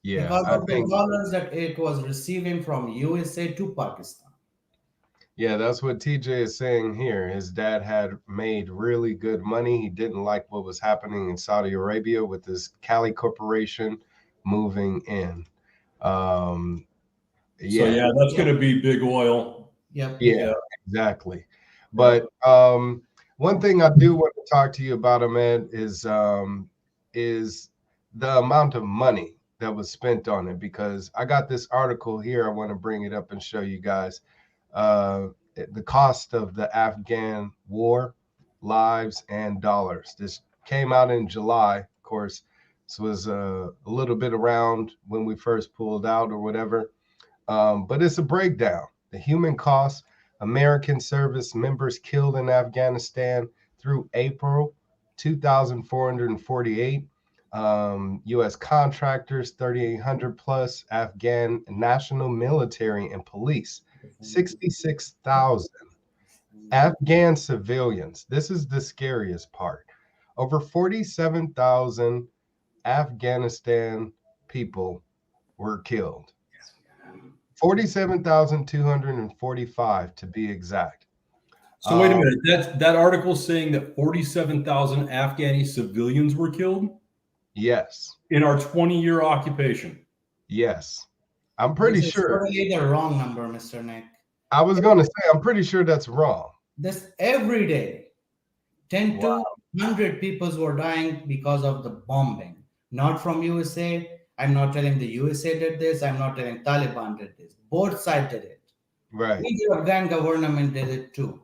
Yeah. Because I of the think, dollars that it was receiving from USA to Pakistan. yeah, that's what TJ is saying here. His dad had made really good money. He didn't like what was happening in Saudi Arabia with this Cali Corporation moving in. So yeah, that's going to be big oil. Yep. Yeah, exactly. But one thing I do want to talk to you about, Ahmed, is the amount of money that was spent on it, because I got this article here. I want to bring it up and show you guys the cost of the Afghan war, lives and dollars. This came out in July, of course. This was a little bit around when we first pulled out or whatever. But it's a breakdown. The human cost, American service members killed in Afghanistan through April, 2,448. U.S. contractors, 3,800 plus. Afghan national military and police, 66,000. Afghan civilians, this is the scariest part. Over 47,000 Afghanistan people were killed. 47,245 to be exact. So wait a minute. That article saying that 47,000 Afghani civilians were killed? Yes. In our 20-year occupation? Yes. I'm pretty sure. This is totally the wrong number, Mr. Nick. I was going to say, I'm pretty sure that's wrong. This every day, 10 to 100 people were dying because of the bombing. Not from USA. I'm not telling the USA did this. I'm not telling Taliban did this. Both sides did it. Right. The Afghan government did it too.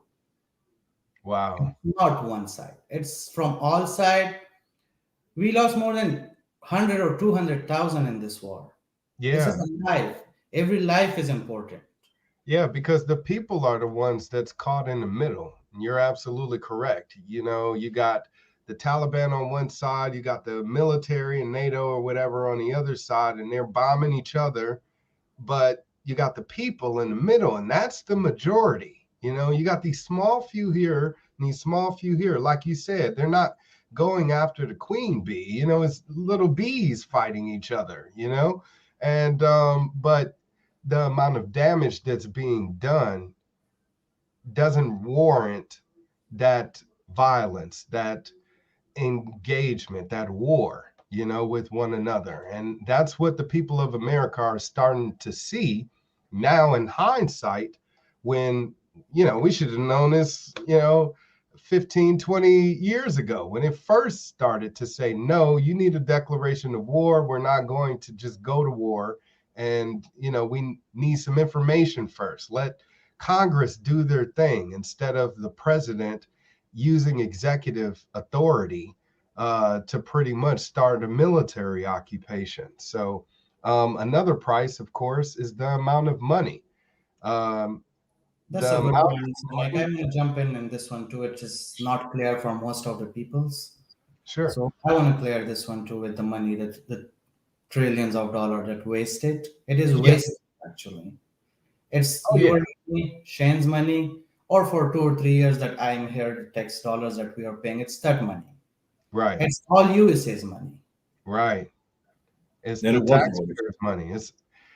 Wow. It's not one side. It's from all sides. We lost more than 100 or 200,000 in this war. Yeah. This is a life. Every life is important. Yeah, because the people are the ones that's caught in the middle. And you're absolutely correct. You know, you got the Taliban on one side, you got the military and NATO or whatever on the other side, and they're bombing each other. But you got the people in the middle, and that's the majority. You know, you got these small few here and these small few here. Like you said, they're not going after the queen bee. You know, it's little bees fighting each other, you know? And, but the amount of damage that's being done doesn't warrant that violence, that engagement, that war, you know, with one another. And that's what the people of America are starting to see now in hindsight, when, you know, we should have known this, you know, 15, 20 years ago, when it first started to say, no, you need a declaration of war. We're not going to just go to war. And, you know, we need some information first. Let Congress do their thing instead of the president using executive authority to pretty much start a military occupation. So another price, of course, is the amount of money. That's a good one. Like, I'm going to jump in this one too. It is not clear for most of the peoples. Sure. So I want to clear this one too with the money, that the trillions of dollars that wasted. It is wasted, actually. It's your money, Shane's money, or for 2 or 3 years that I'm here, the tax dollars that we are paying, it's that money. Right. It's all USA's money. Right. It's the taxpayers' money.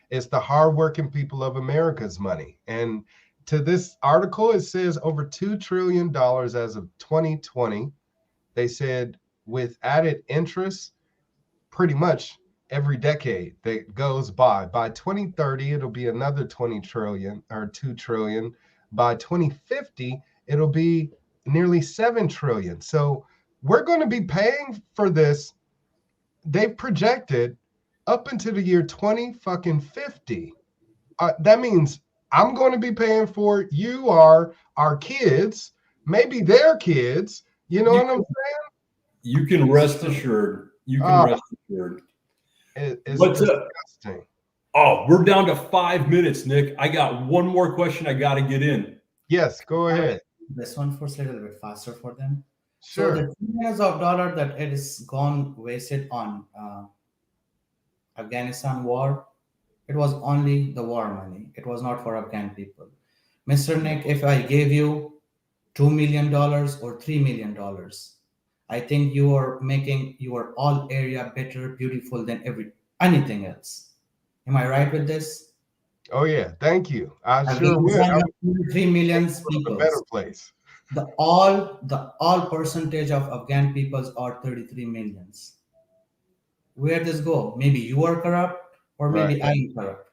It's the hardworking people of America's money. And to this article, it says over $2 trillion as of 2020. They said with added interest, pretty much every decade that goes by. By 2030, it'll be another 20 trillion or 2 trillion. By 2050, it'll be nearly 7 trillion. So we're going to be paying for this. They've projected up into the year 2050. That means I'm going to be paying for it. You are, our kids, maybe their kids. You know what I'm saying? You can rest assured. You can rest assured. It's disgusting. We're down to 5 minutes, Nick. I got one more question I got to get in. Yes, go ahead. This one first, a little bit faster for them. Sure. So the millions of dollars that it is gone wasted on Afghanistan war, it was only the war money. It was not for Afghan people. Mr. Nick, if I gave you $2 million or $3 million, I think you are making your all area better, beautiful than anything else. Am I right with this? Oh yeah, thank you. I sure will. 3 million people. A better place. The all percentage of Afghan peoples are 33 millions. Where does go? Maybe you are corrupt, or maybe I'm corrupt.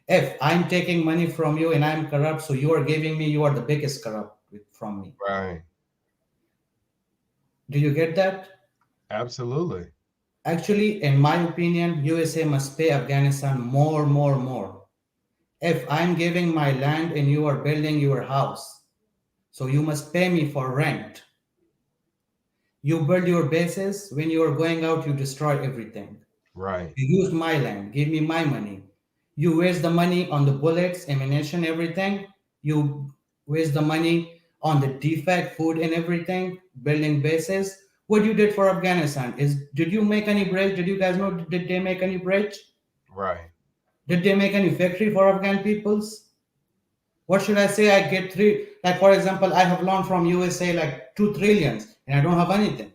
If I'm taking money from you and I'm corrupt, so you are giving me, you are the biggest corrupt from me. Right. Do you get that? Absolutely. Actually, in my opinion, USA must pay Afghanistan more. If I'm giving my land and you are building your house, so you must pay me for rent. You build your bases. When you are going out, you destroy everything. Right. You use my land. Give me my money. You waste the money on the bullets, ammunition, everything. You waste the money on the defect, food and everything, building bases. What you did for Afghanistan is, did you make any bridge? Did you guys know, did they make any bridge? Right. Did they make any factory for Afghan peoples? What should I say? I get like for example, I have loaned from USA like 2 trillion and I don't have anything.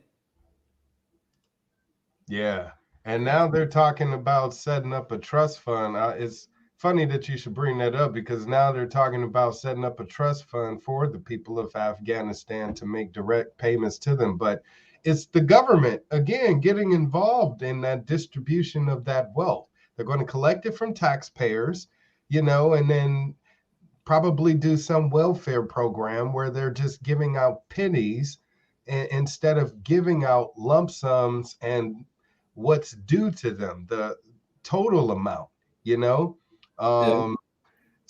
Yeah. And now they're talking about setting up a trust fund. It's funny that you should bring that up, because now they're talking about setting up a trust fund for the people of Afghanistan to make direct payments to them. But it's the government, again, getting involved in that distribution of that wealth. They're going to collect it from taxpayers, and then probably do some welfare program where they're just giving out pennies instead of giving out lump sums and what's due to them, the total amount, It's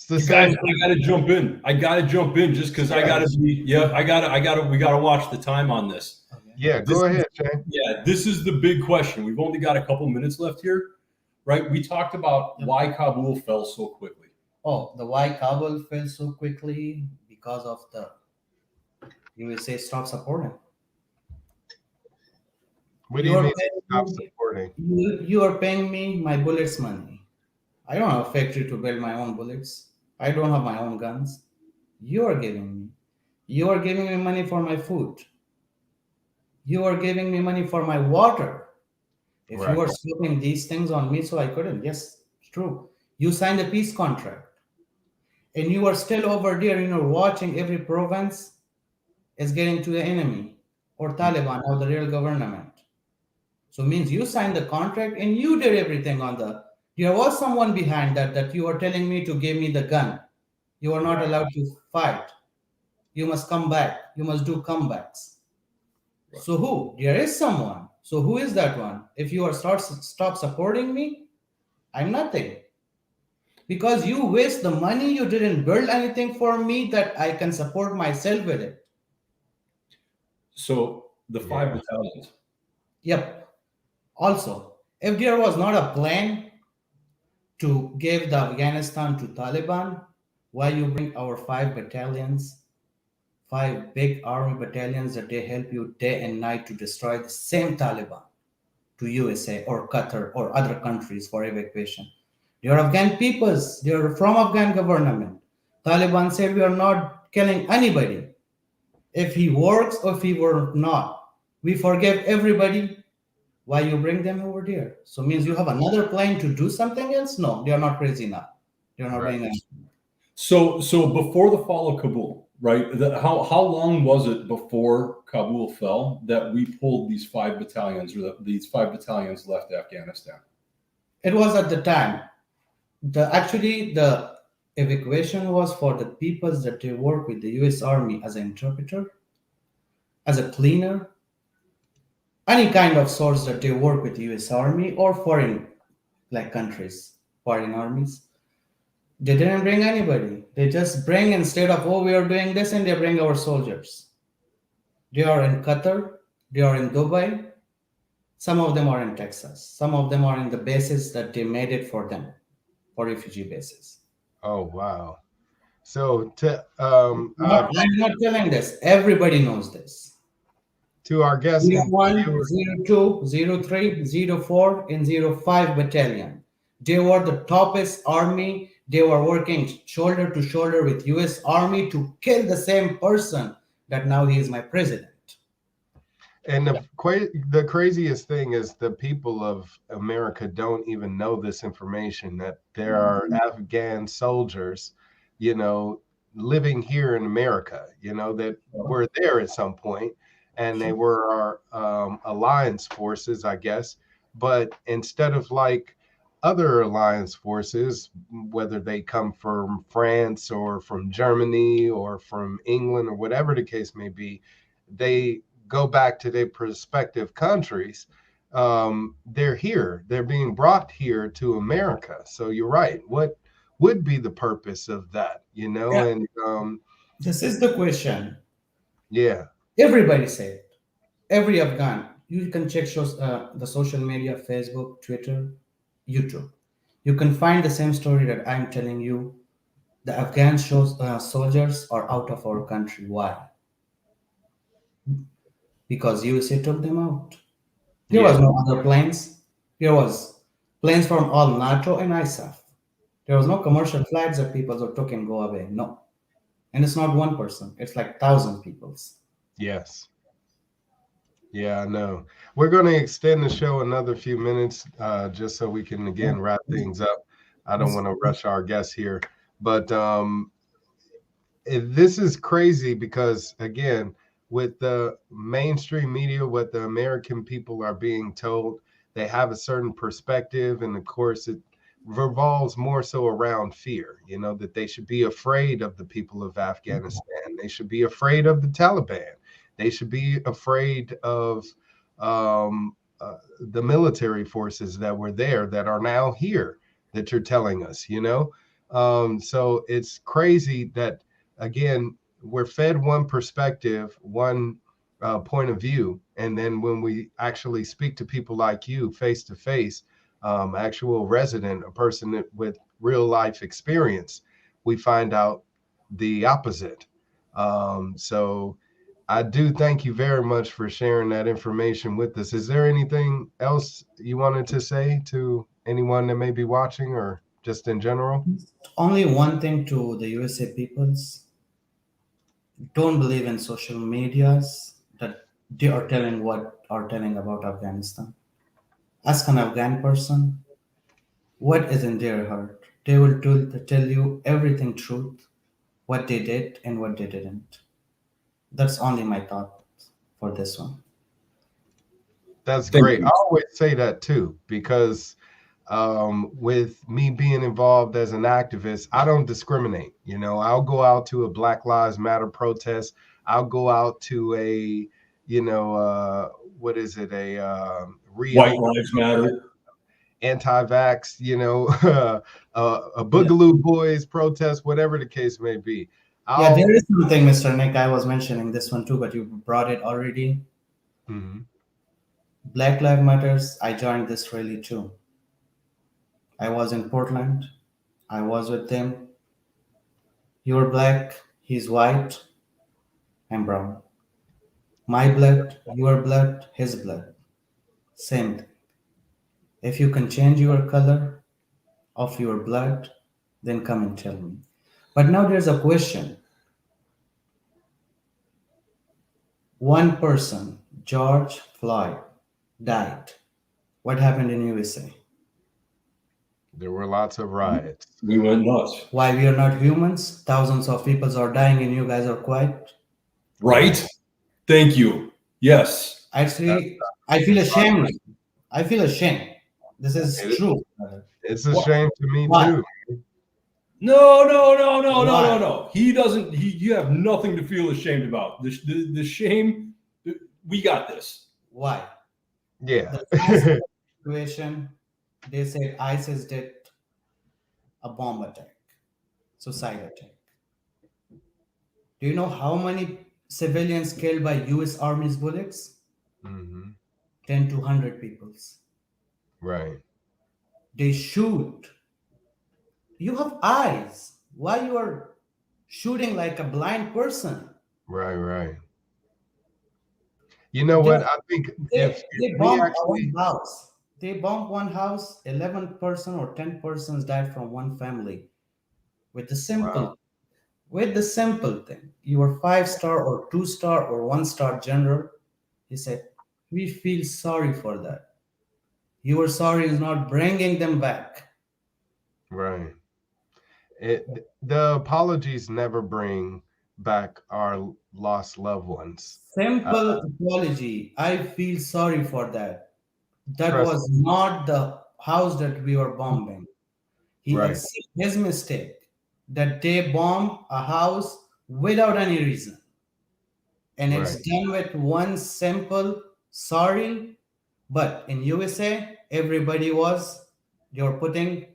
the same. Guys, I gotta jump in. Just because I gotta be. Yeah, we gotta watch the time on this. Yeah, go ahead, Shane. Yeah, this is the big question. We've only got a couple minutes left here, right? We talked about why Kabul fell so quickly. The why Kabul fell so quickly because of the USA stop supporting. What do you mean stop supporting? You are paying me my bullets money. I don't have a factory to build my own bullets. I don't have my own guns. You are giving me. You are giving me money for my food. You are giving me money for my water. If you are slipping these things on me, so I couldn't. Yes, it's true. You signed a peace contract. And you are still over there, watching every province is getting to the enemy or Taliban or the real government. So it means you signed the contract and you did everything there was someone behind that you are telling me to give me the gun. You are not allowed to fight. You must come back. You must do comebacks. Right. So who? There is someone. So who is that one? If you are stop supporting me, I'm nothing. Because you waste the money, you didn't build anything for me that I can support myself with it. So the 5 battalions. Yep. Also, if there was not a plan to give the Afghanistan to Taliban, why you bring our 5 battalions, 5 big army battalions that they help you day and night to destroy the same Taliban to USA or Qatar or other countries for evacuation? They are Afghan peoples. They are from Afghan government. Taliban said we are not killing anybody. If he works or if he were not, we forgive everybody. Why you bring them over there? So it means you have another plan to do something else? No, they are not crazy enough. They are not doing anything. So before the fall of Kabul, right? How long was it before Kabul fell that we pulled these 5 battalions, or these 5 battalions left Afghanistan? It was at the time. The evacuation was for the peoples that they work with the U.S. Army as an interpreter, as a cleaner, any kind of source that they work with the U.S. Army or foreign countries, foreign armies. They didn't bring anybody. They just bring, instead of, oh, we are doing this, and they bring our soldiers. They are in Qatar, they are in Dubai, some of them are in Texas, some of them are in the bases that they made it for them, for refugee bases. Oh, wow. So I'm not telling this. Everybody knows this. To our guests, 01, 02, 03, 04, and 05 battalion. They were the toppest army. They were working shoulder to shoulder with U.S. Army to kill the same person that now he is my president. And the craziest thing is the people of America don't even know this information, that there are Afghan soldiers, living here in America, that were there at some point, and they were our alliance forces, I guess. But instead of like other alliance forces, whether they come from France or from Germany or from England or whatever the case may be, they go back to their respective countries. They're here. They're being brought here to America. So you're right. What would be the purpose of that? Yeah. And this is the question. Yeah. Everybody say it. Every Afghan. You can check the social media, Facebook, Twitter, YouTube. You can find the same story that I'm telling you. The Afghan soldiers are out of our country. Why? Because USA took them out. There was no other planes. There was planes from all NATO and ISAF. There was no commercial flights that people took and go away. No. And it's not one person. It's like 1,000 peoples. Yes. Yeah, I know. We're going to extend the show another few minutes just so we can, again, wrap things up. I don't want to rush our guests here. But this is crazy because, again, with the mainstream media, what the American people are being told, they have a certain perspective. And, of course, it revolves more so around fear, that they should be afraid of the people of Afghanistan. They should be afraid of the Taliban. They should be afraid of the military forces that were there that are now here that you're telling us, So it's crazy that, again, we're fed one perspective, one point of view. And then when we actually speak to people like you face to face, actual resident, a person with real life experience, we find out the opposite. So I do thank you very much for sharing that information with us. Is there anything else you wanted to say to anyone that may be watching or just in general? Only one thing to the USA peoples. Don't believe in social medias that they are telling about Afghanistan. Ask an Afghan person what is in their heart. They will tell you everything truth, what they did and what they didn't. That's only my thought for this one. That's great. I always say that too, because with me being involved as an activist, I don't discriminate. I'll go out to a Black Lives Matter protest. I'll go out to a, what is it? A White Lives Matter, anti-vax, a Boogaloo Boys protest, whatever the case may be. There is something, Mr. Nick. I was mentioning this one too, but you brought it already. Mm-hmm. Black Lives Matters. I joined this rally too. I was in Portland. I was with them. You're black, he's white, I'm brown. My blood, your blood, his blood. Same thing. If you can change your color of your blood, then come and tell me. But now there's a question. One person, George Floyd, died. What happened in USA? There were lots of riots. We went nuts. Why we are not humans? Thousands of people are dying and you guys are quiet. Right? Thank you. Yes. Actually, I feel ashamed. I feel ashamed. This is true. It's a shame to me Why? too. No. He doesn't. You have nothing to feel ashamed about. The shame. We got this. Why? Yeah. The situation, they said ISIS did a bomb attack, suicide attack. Do you know how many civilians killed by U.S. Army's bullets? 10 to 100 people. Right. They shoot. You have eyes. Why you are shooting like a blind person? Right. You know what? I think they bombed one house. They bombed one house. 11 person or 10 persons died from one family. With the simple thing, you were 5-star or 2-star or 1-star general. He said, "We feel sorry for that. Your sorry is not bringing them back." Right. The apologies never bring back our lost loved ones. Simple apology. I feel sorry for that. That was not the house that we were bombing. He accepted his mistake that they bombed a house without any reason. And it's done with one simple sorry. But in USA, everybody you're putting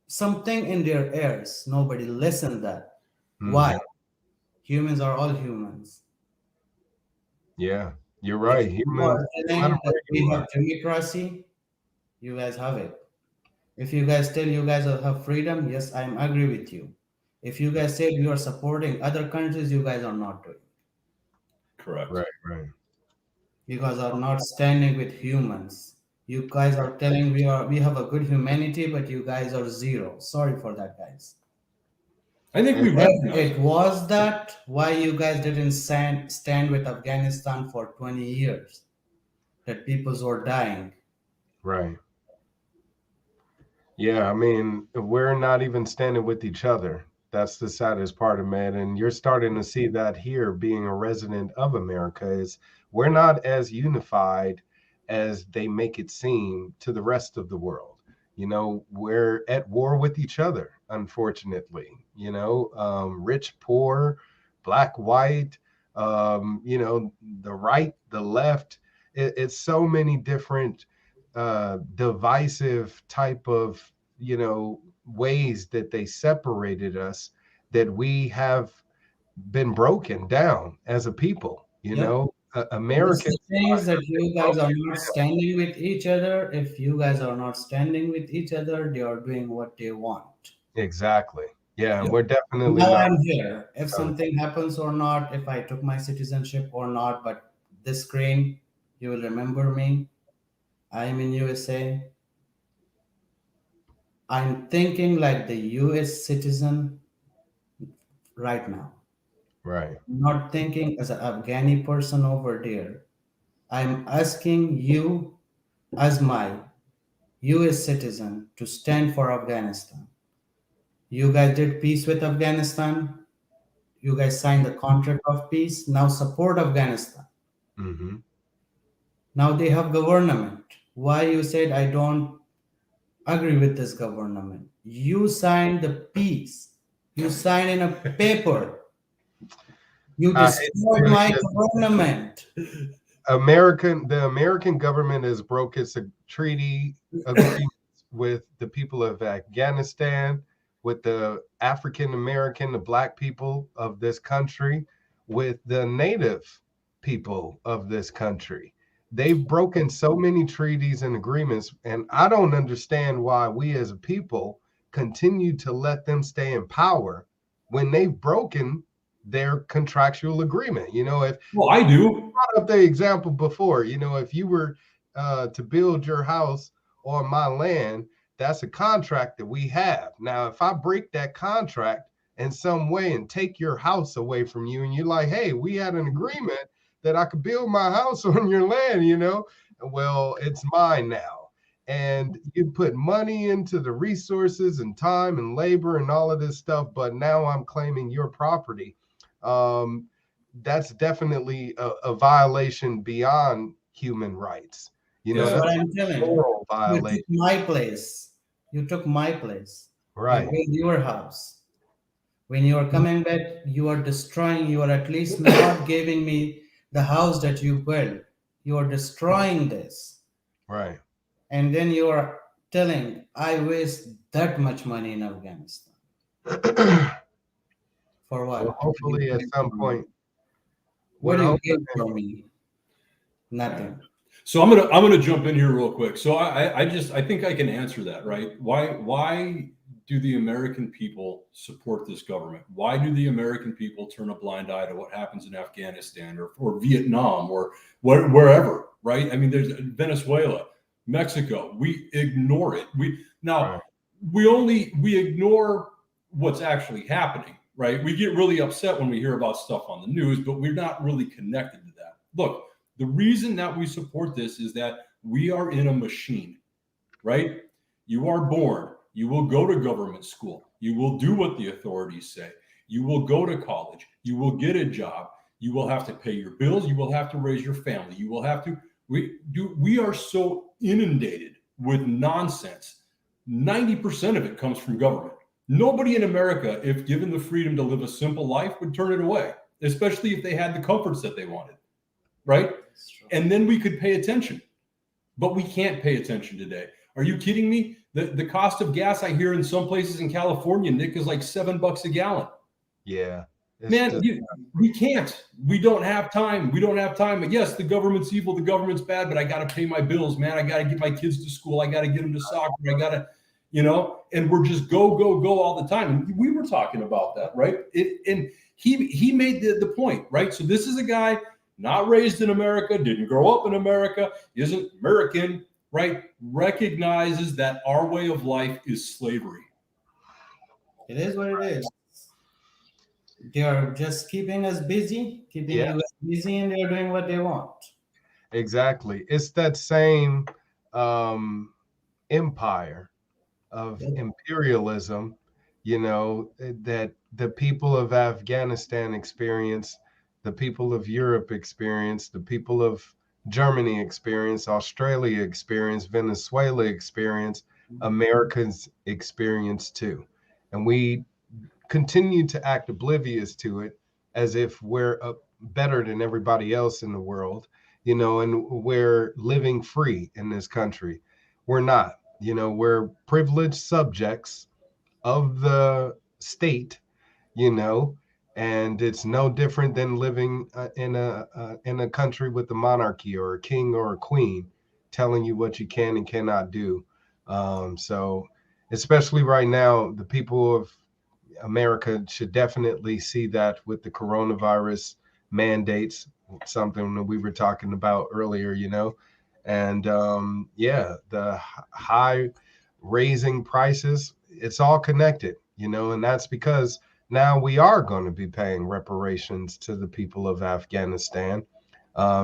something in their ears. Nobody listened that. Why? Humans are all humans. Yeah, you're right. Humans. We have democracy. You guys have it. If you guys tell you guys have freedom, yes, I agree with you. If you guys say you are supporting other countries, you guys are not doing. Correct. Right. You guys are not standing with humans. You guys are telling we have a good humanity, but you guys are zero. Sorry for that, guys. I think it was that why you guys didn't stand with Afghanistan for 20 years, that people were dying. Right. Yeah, I mean, we're not even standing with each other. That's the saddest part of it. And you're starting to see that here, being a resident of America, is we're not as unified as they make it seem to the rest of the world. You know, we're at war with each other, unfortunately. You know, rich, poor, black, white, you know, the right, the left. It's so many different divisive type of, you know, ways that they separated us, that we have been broken down as a people. You know, Americans. The thing is that you guys are not standing with each other. If you guys are not standing with each other, they are doing what they want. Exactly. Yeah, we're definitely now not. I'm here. If something happens or not, if I took my citizenship or not, but this screen, you will remember me. I am in USA. I'm thinking like the US citizen right now. Right. Not thinking as an Afghani person over there. I'm asking you as my US citizen to stand for Afghanistan. You guys did peace with Afghanistan. You guys signed the contract of peace. Now support Afghanistan. Mm-hmm. Now they have government. Why you said I don't agree with this government? You signed the peace. You signed in a paper. You destroyed my government. The American government has broke its treaty agreements with the people of Afghanistan, with the African American, the black people of this country, with the native people of this country. They've broken so many treaties and agreements, and I don't understand why we as a people continue to let them stay in power when they've broken their contractual agreement. You know, I do. Brought up the example before. You know, if you were to build your house on my land, that's a contract that we have. Now, if I break that contract in some way and take your house away from you, and you're like, hey, we had an agreement that I could build my house on your land, you know, well, it's mine now. and you put money into the resources and time and labor and all of this stuff, but now I'm claiming your property. That's definitely a violation beyond human rights. You know, That's what that's I'm a telling you. moral You violation. took my place. You took my place. Right. You built your house. When you are coming back, you are destroying. You are at least not giving me the house that you built. You are destroying this. Right. And then you are telling, I waste that much money in Afghanistan. For what? Well, hopefully at some point. What do you get from me? Nothing. So I'm gonna jump in here real quick. So I think I can answer that, right? Why do the American people support this government? Why do the American people turn a blind eye to what happens in Afghanistan or Vietnam or wherever, right? I mean, there's Venezuela, Mexico. We ignore it. We ignore what's actually happening, right? We get really upset when we hear about stuff on the news, but we're not really connected to that. Look, the reason that we support this is that we are in a machine, right? You are born. You will go to government school. You will do what the authorities say. You will go to college. You will get a job. You will have to pay your bills. You will have to raise your family. You will have to. We are so inundated with nonsense. 90% of it comes from government. Nobody in America, if given the freedom to live a simple life, would turn it away, especially if they had the comforts that they wanted, right? And then we could pay attention. But we can't pay attention today. Are you kidding me? The cost of gas, I hear in some places in California, Nick, is like $7 a gallon. Yeah. Man, we can't. We don't have time. We don't have time. Yes, the government's evil. The government's bad, but I got to pay my bills, man. I got to get my kids to school. I got to get them to soccer. I got to, and we're just go, go, go all the time. And we were talking about that, right? And he made the point, right? So this is a guy not raised in America, didn't grow up in America, isn't American, right? Recognizes that our way of life is slavery. It is what it is. They are just keeping us busy, keeping you busy, and they're doing what they want. Exactly. It's that same empire of imperialism, that the people of Afghanistan experience, the people of Europe experience, the people of Germany experience, Australia experience, Venezuela experience, Americans experience too. And we continue to act oblivious to it as if we're better than everybody else in the world, and we're living free in this country. We're not. We're privileged subjects of the state, and it's no different than living in a country with a monarchy or a king or a queen telling you what you can and cannot do. So especially right now, the people of America should definitely see that with the coronavirus mandates, something that we were talking about earlier, and the high raising prices, it's all connected, and that's because now we are going to be paying reparations to the people of Afghanistan,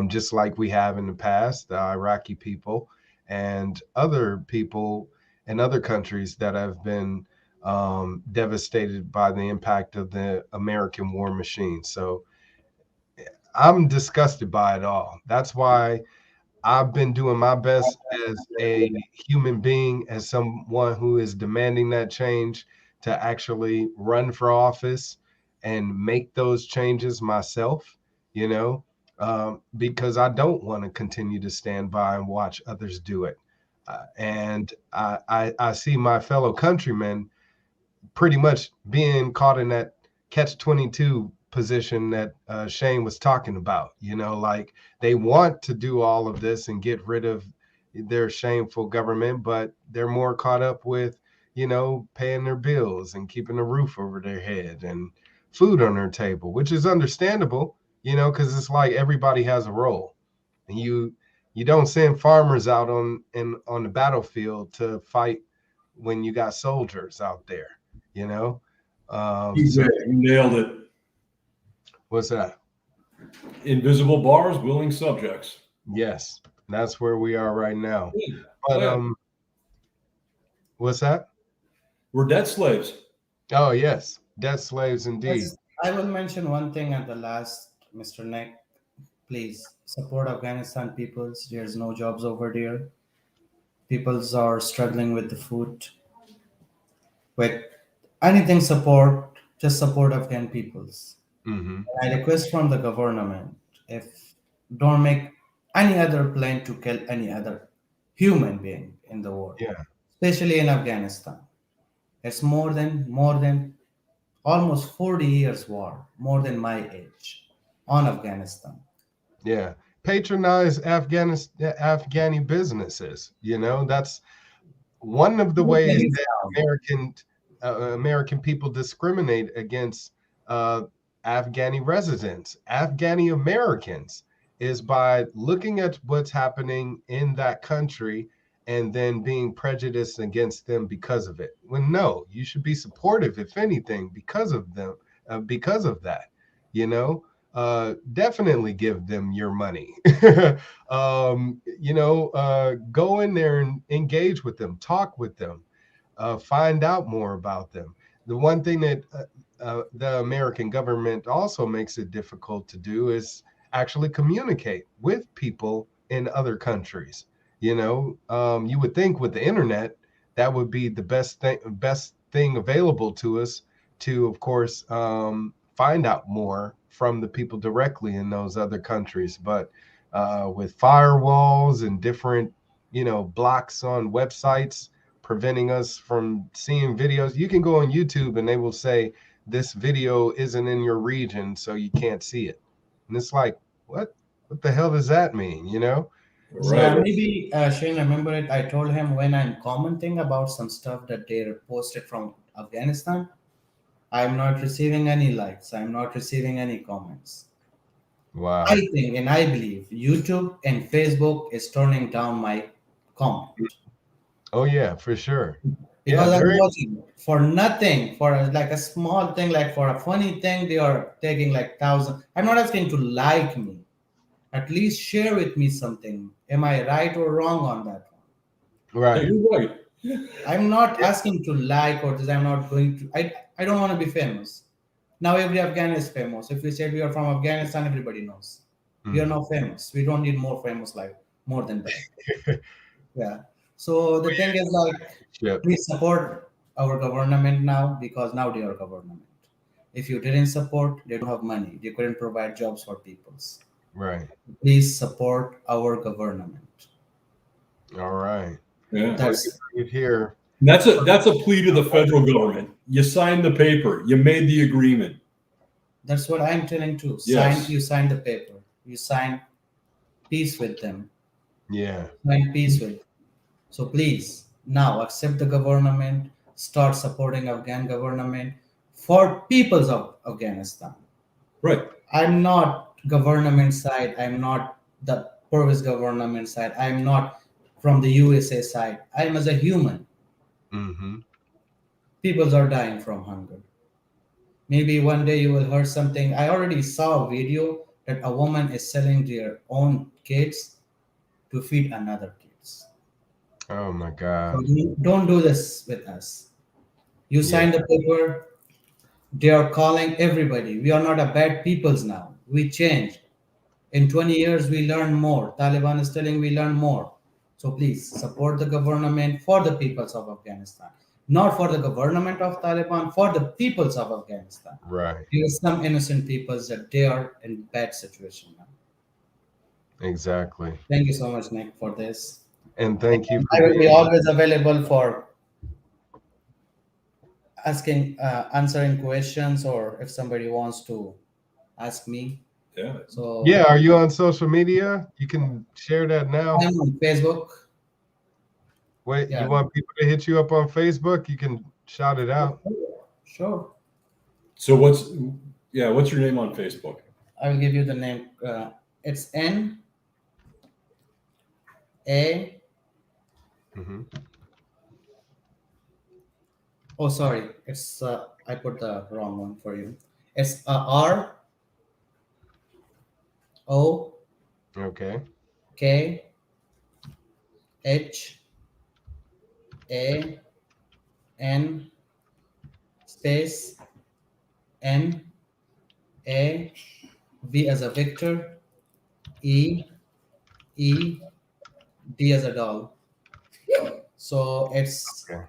just like we have in the past, the Iraqi people and other people in other countries that have been devastated by the impact of the American war machine. So I'm disgusted by it all. That's why I've been doing my best as a human being, as someone who is demanding that change, to actually run for office and make those changes myself, because I don't want to continue to stand by and watch others do it. And I see my fellow countrymen pretty much being caught in that catch-22 position that Shane was talking about, like they want to do all of this and get rid of their shameful government, but they're more caught up with, paying their bills and keeping a roof over their head and food on their table, which is understandable, because it's like everybody has a role, and you don't send farmers out on the battlefield to fight when you got soldiers out there, So, you nailed it. What's that? Invisible bars, willing subjects. Yes, that's where we are right now. But What's that? We're debt slaves. Oh, yes. Debt slaves indeed. Yes, I will mention one thing at the last, Mr. Nick. Please support Afghanistan peoples. There's no jobs over there. Peoples are struggling with the food. With anything support, just support Afghan peoples. Mm-hmm. I request from the government, if don't make any other plan to kill any other human being in the world, Yeah. especially in Afghanistan. It's more than almost 40 years war, more than my age, on Afghanistan. Yeah. Patronize Afghani businesses. That's one of the ways that American people discriminate against Afghani residents, Afghani Americans, is by looking at what's happening in that country and then being prejudiced against them because of it. When no, you should be supportive, if anything, because of them, because of that. Definitely give them your money. Go in there and engage with them, talk with them, find out more about them. The one thing that the American government also makes it difficult to do is actually communicate with people in other countries. You would think with the internet that would be the best thing available to us to, of course, find out more from the people directly in those other countries. But with firewalls and different, blocks on websites preventing us from seeing videos, you can go on YouTube and they will say this video isn't in your region, so you can't see it. And it's like, what the hell does that mean? So maybe Shane, remember it. I told him when I'm commenting about some stuff that they posted from Afghanistan, I'm not receiving any likes. I'm not receiving any comments. Wow. I think and I believe YouTube and Facebook is turning down my comment. Oh yeah, for sure. Because I'm watching for nothing, for like a small thing, like for a funny thing, they are taking like 1,000. I'm not asking to like me. At least share with me something. Am I right or wrong on that one? Right. You're right. I'm not asking to like or this. I'm not going to. I don't want to be famous. Now every Afghan is famous. If we say we are from Afghanistan, everybody knows. We are now famous. We don't need more famous, like more than that. Yeah. So the thing is, like, we support our government now because now they are government. If you didn't support, they don't have money. They couldn't provide jobs for peoples. Right. Please support our government. All right. Yeah. That's here. That's a plea to the federal government. You signed the paper. You made the agreement. That's what I'm telling too. Yes. You sign the paper. You sign peace with them. Yeah. Sign peace with them. So please now accept the government. Start supporting Afghan government for peoples of Afghanistan. Right. I'm not government side. I'm not the Purvis government side. I'm not from the USA side. I'm as a human. Mm-hmm. Peoples are dying from hunger. Maybe one day you will hear something. I already saw a video that a woman is selling their own kids to feed another kids. Oh my God. So don't do this with us. You sign the paper. They are calling everybody. We are not a bad peoples now. We changed. In 20 years, we learn more. Taliban is telling we learn more. So please support the government for the peoples of Afghanistan. Not for the government of Taliban, for the peoples of Afghanistan. Right. There are some innocent peoples that they are in bad situation now. Exactly. Thank you so much, Nick, for this. And thank you. I will be always available for answering questions, or if somebody wants to ask me. Yeah. So yeah, are you on social media? You can share that now. I'm on Facebook. Wait, you want people to hit you up on Facebook? You can shout it out. Sure. So what's your name on Facebook? I will give you the name. It's N A. Mm-hmm. Oh, sorry. It's I put the wrong one for you. It's R O. Okay. K H A N space N A V as a Victor, E E D as a doll. So it's Okay.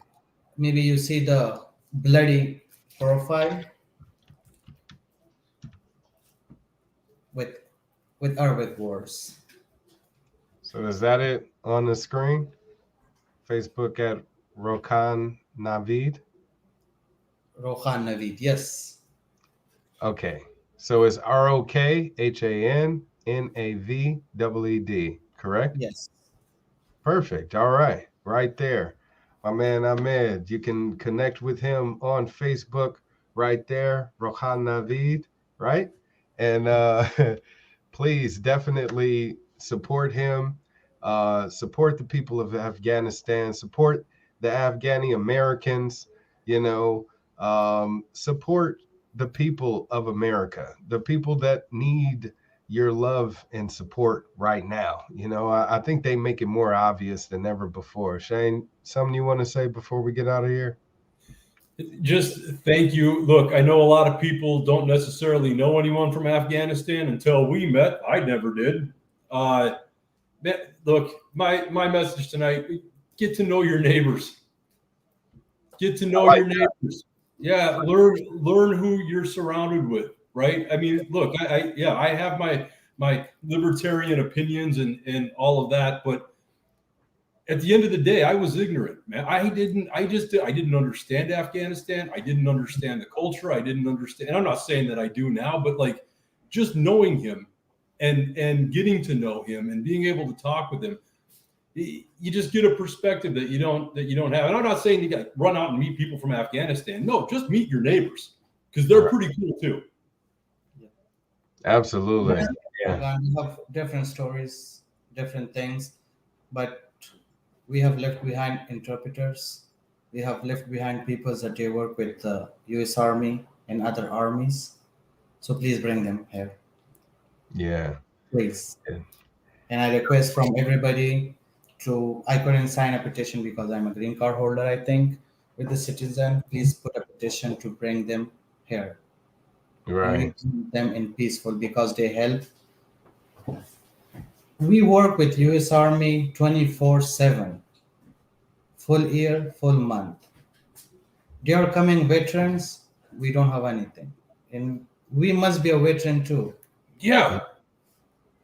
maybe you see the bloody profile with Arabic words. So is that it on the screen? Facebook at Rokan Navid. Rohan Navid, yes. Okay. So it's ROKHANNAVEED, correct? Yes. Perfect. All right. Right there. My man Ahmed. You can connect with him on Facebook right there, Rohan Navid, right? And please definitely support him. Support the people of Afghanistan. Support the Afghani Americans. Support the people of America, the people that need your love and support right now. I think they make it more obvious than ever before. Shane, something you want to say before we get out of here? Just thank you. Look, I know a lot of people don't necessarily know anyone from Afghanistan until we met. I never did. Look, my message tonight: get to know your neighbors. Get to know your neighbors. Yeah, learn who you're surrounded with. Right? I mean, look, I have my libertarian opinions and all of that, but at the end of the day, I was ignorant, man. I didn't understand Afghanistan. I didn't understand the culture. I didn't understand. And I'm not saying that I do now, but like just knowing him and getting to know him and being able to talk with him, you just get a perspective that you don't have. And I'm not saying you got to run out and meet people from Afghanistan. No, just meet your neighbors because they're pretty cool too. Absolutely. Yeah. We have different stories, different things, but we have left behind interpreters. We have left behind people that they work with the U.S. Army and other armies. So please bring them here. Yeah. Please. Yeah. And I request from everybody I couldn't sign a petition because I'm a green card holder, I think, with the citizen. Please put a petition to bring them here. Right. And them in peaceful because they help. We work with U.S. Army 24/7, full year, full month. They are coming veterans. We don't have anything, and we must be a veteran too. Yeah,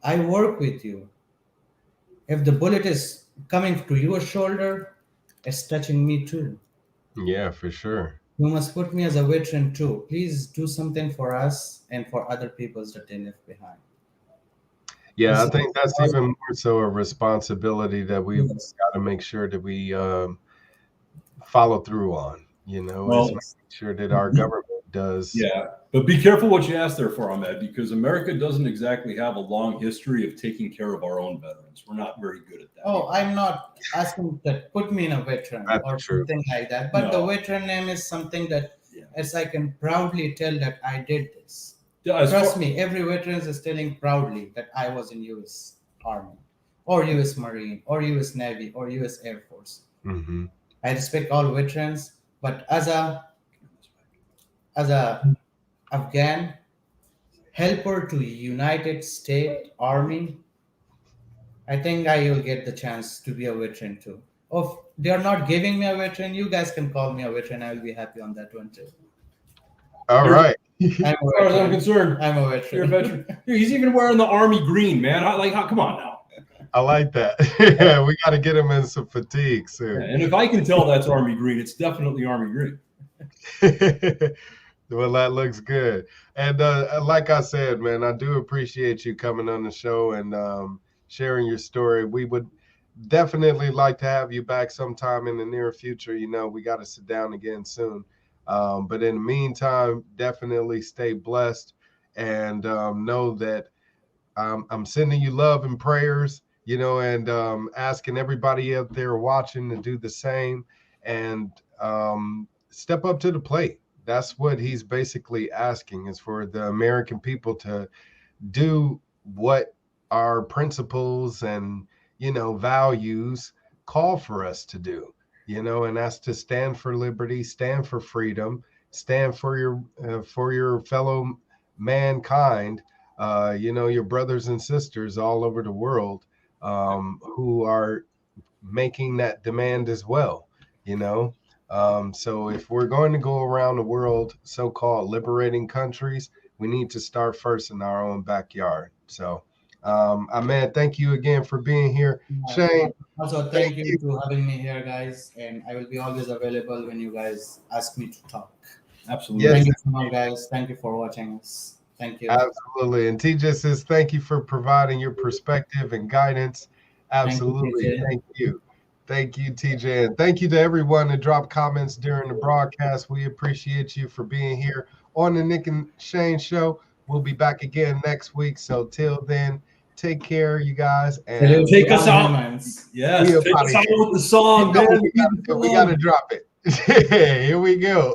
I work with you. If the bullet is coming to your shoulder, it's touching me too. Yeah, for sure. You must put me as a veteran too. Please do something for us and for other people that they left behind. Yeah, I think that's even more so a responsibility that we've got to make sure that we follow through on, is making sure that our government does. Yeah, but be careful what you ask there for, Ahmed, because America doesn't exactly have a long history of taking care of our own veterans. We're not very good at that. Oh, I'm not asking that put me in a veteran or something like that, but the veteran name is something that as I can proudly tell that I did this. Trust me, every veteran is telling proudly that I was in U.S. Army or U.S. Marine or U.S. Navy or U.S. Air Force. Mm-hmm. I respect all veterans, but as a Afghan helper to United States Army, I think I will get the chance to be a veteran too. If they are not giving me a veteran, you guys can call me a veteran. I will be happy on that one too. All right. As far as I'm concerned, I'm a veteran. You're a veteran. He's even wearing the Army green, man. Come on now. I like that. Yeah, we got to get him in some fatigue soon. Yeah, and if I can tell that's Army green, it's definitely Army green. Well, that looks good. And like I said, man, I do appreciate you coming on the show and sharing your story. We would definitely like to have you back sometime in the near future. We got to sit down again soon. But in the meantime, definitely stay blessed and know that I'm sending you love and prayers, and asking everybody out there watching to do the same and step up to the plate. That's what he's basically asking, is for the American people to do what our principles and, values call for us to do. you know, and that's to stand for liberty, stand for freedom, stand for your fellow mankind, you know, your brothers and sisters all over the world, who are making that demand as well, you know. So if we're going to go around the world, so-called liberating countries, we need to start first in our own backyard. So, Ahmed, thank you again for being here. Shane. Also, thank you for having me here, guys. And I will be always available when you guys ask me to talk. Absolutely. Yes. Thank you so much, guys. Thank you for watching us. Thank you. Absolutely. And TJ says, thank you for providing your perspective and guidance. Absolutely. Thank you. Thank you, TJ. And thank you to everyone that dropped comments during the broadcast. We appreciate you for being here on the Nick and Shane Show. We'll be back again next week. So till then, take care, you guys. And take us out. Yes, take us out with the song, man. We got to drop it. Here we go.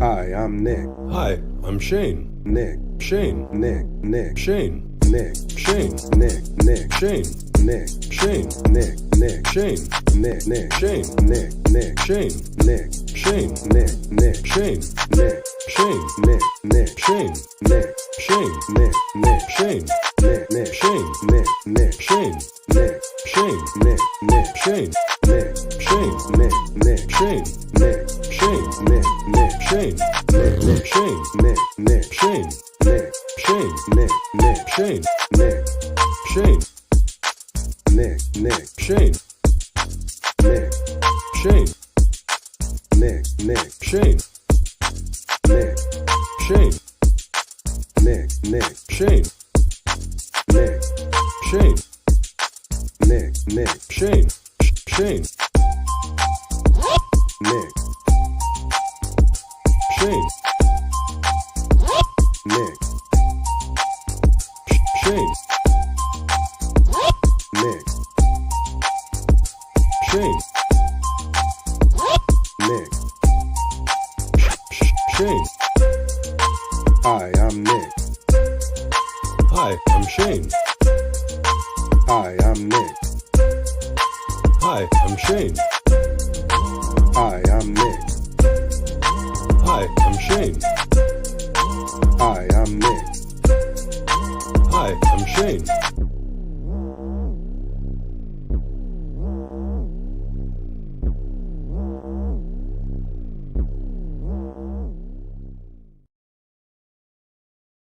Hi, I'm Nick. Hi, I'm Shane. Nick. Shane. Nick. Nick. Shane. Nick. Shane. Nick. Nick. Shane. Nick. Shane. Nick. Nick. Shane. Nick. Nick. Shane. Nick. Nick. Shane. Nick. Shane. Nick. Nick. Shane. Nick. Shane. Nick. Nick. Shane. Nick. Shane. Nick. Nick. Shane. Nick. Nick. Shane. Nick. Nick. Shane. Nick. Shane. Nick. Nick. Shane. Nick. Shane. Nick. Nick. Shane. Nick. Shane. Nick. Nick. Shane. Nick. Nick. Shane. Nick. Nick. Shane. Nick. Shane. Nick. Nick. Shane. Nick. Shane. Nick. Nick. Shane. Nick. Shane. Nick. Nick. Shane. Nick. Shane. Nick. Nick. Shane. Nick. Shane. Nick. Nick. Shane. Shane. Nick. Shane. Nick. Shane. Nick. Shane. Nick. Shane. Hi, I'm Nick. Hi, I'm Shane. Hi, I'm Nick. Hi, I'm Shane. Hi, I'm Nick. Hi, I'm Shane. Hi, I'm Nick. Hi, I'm Shane.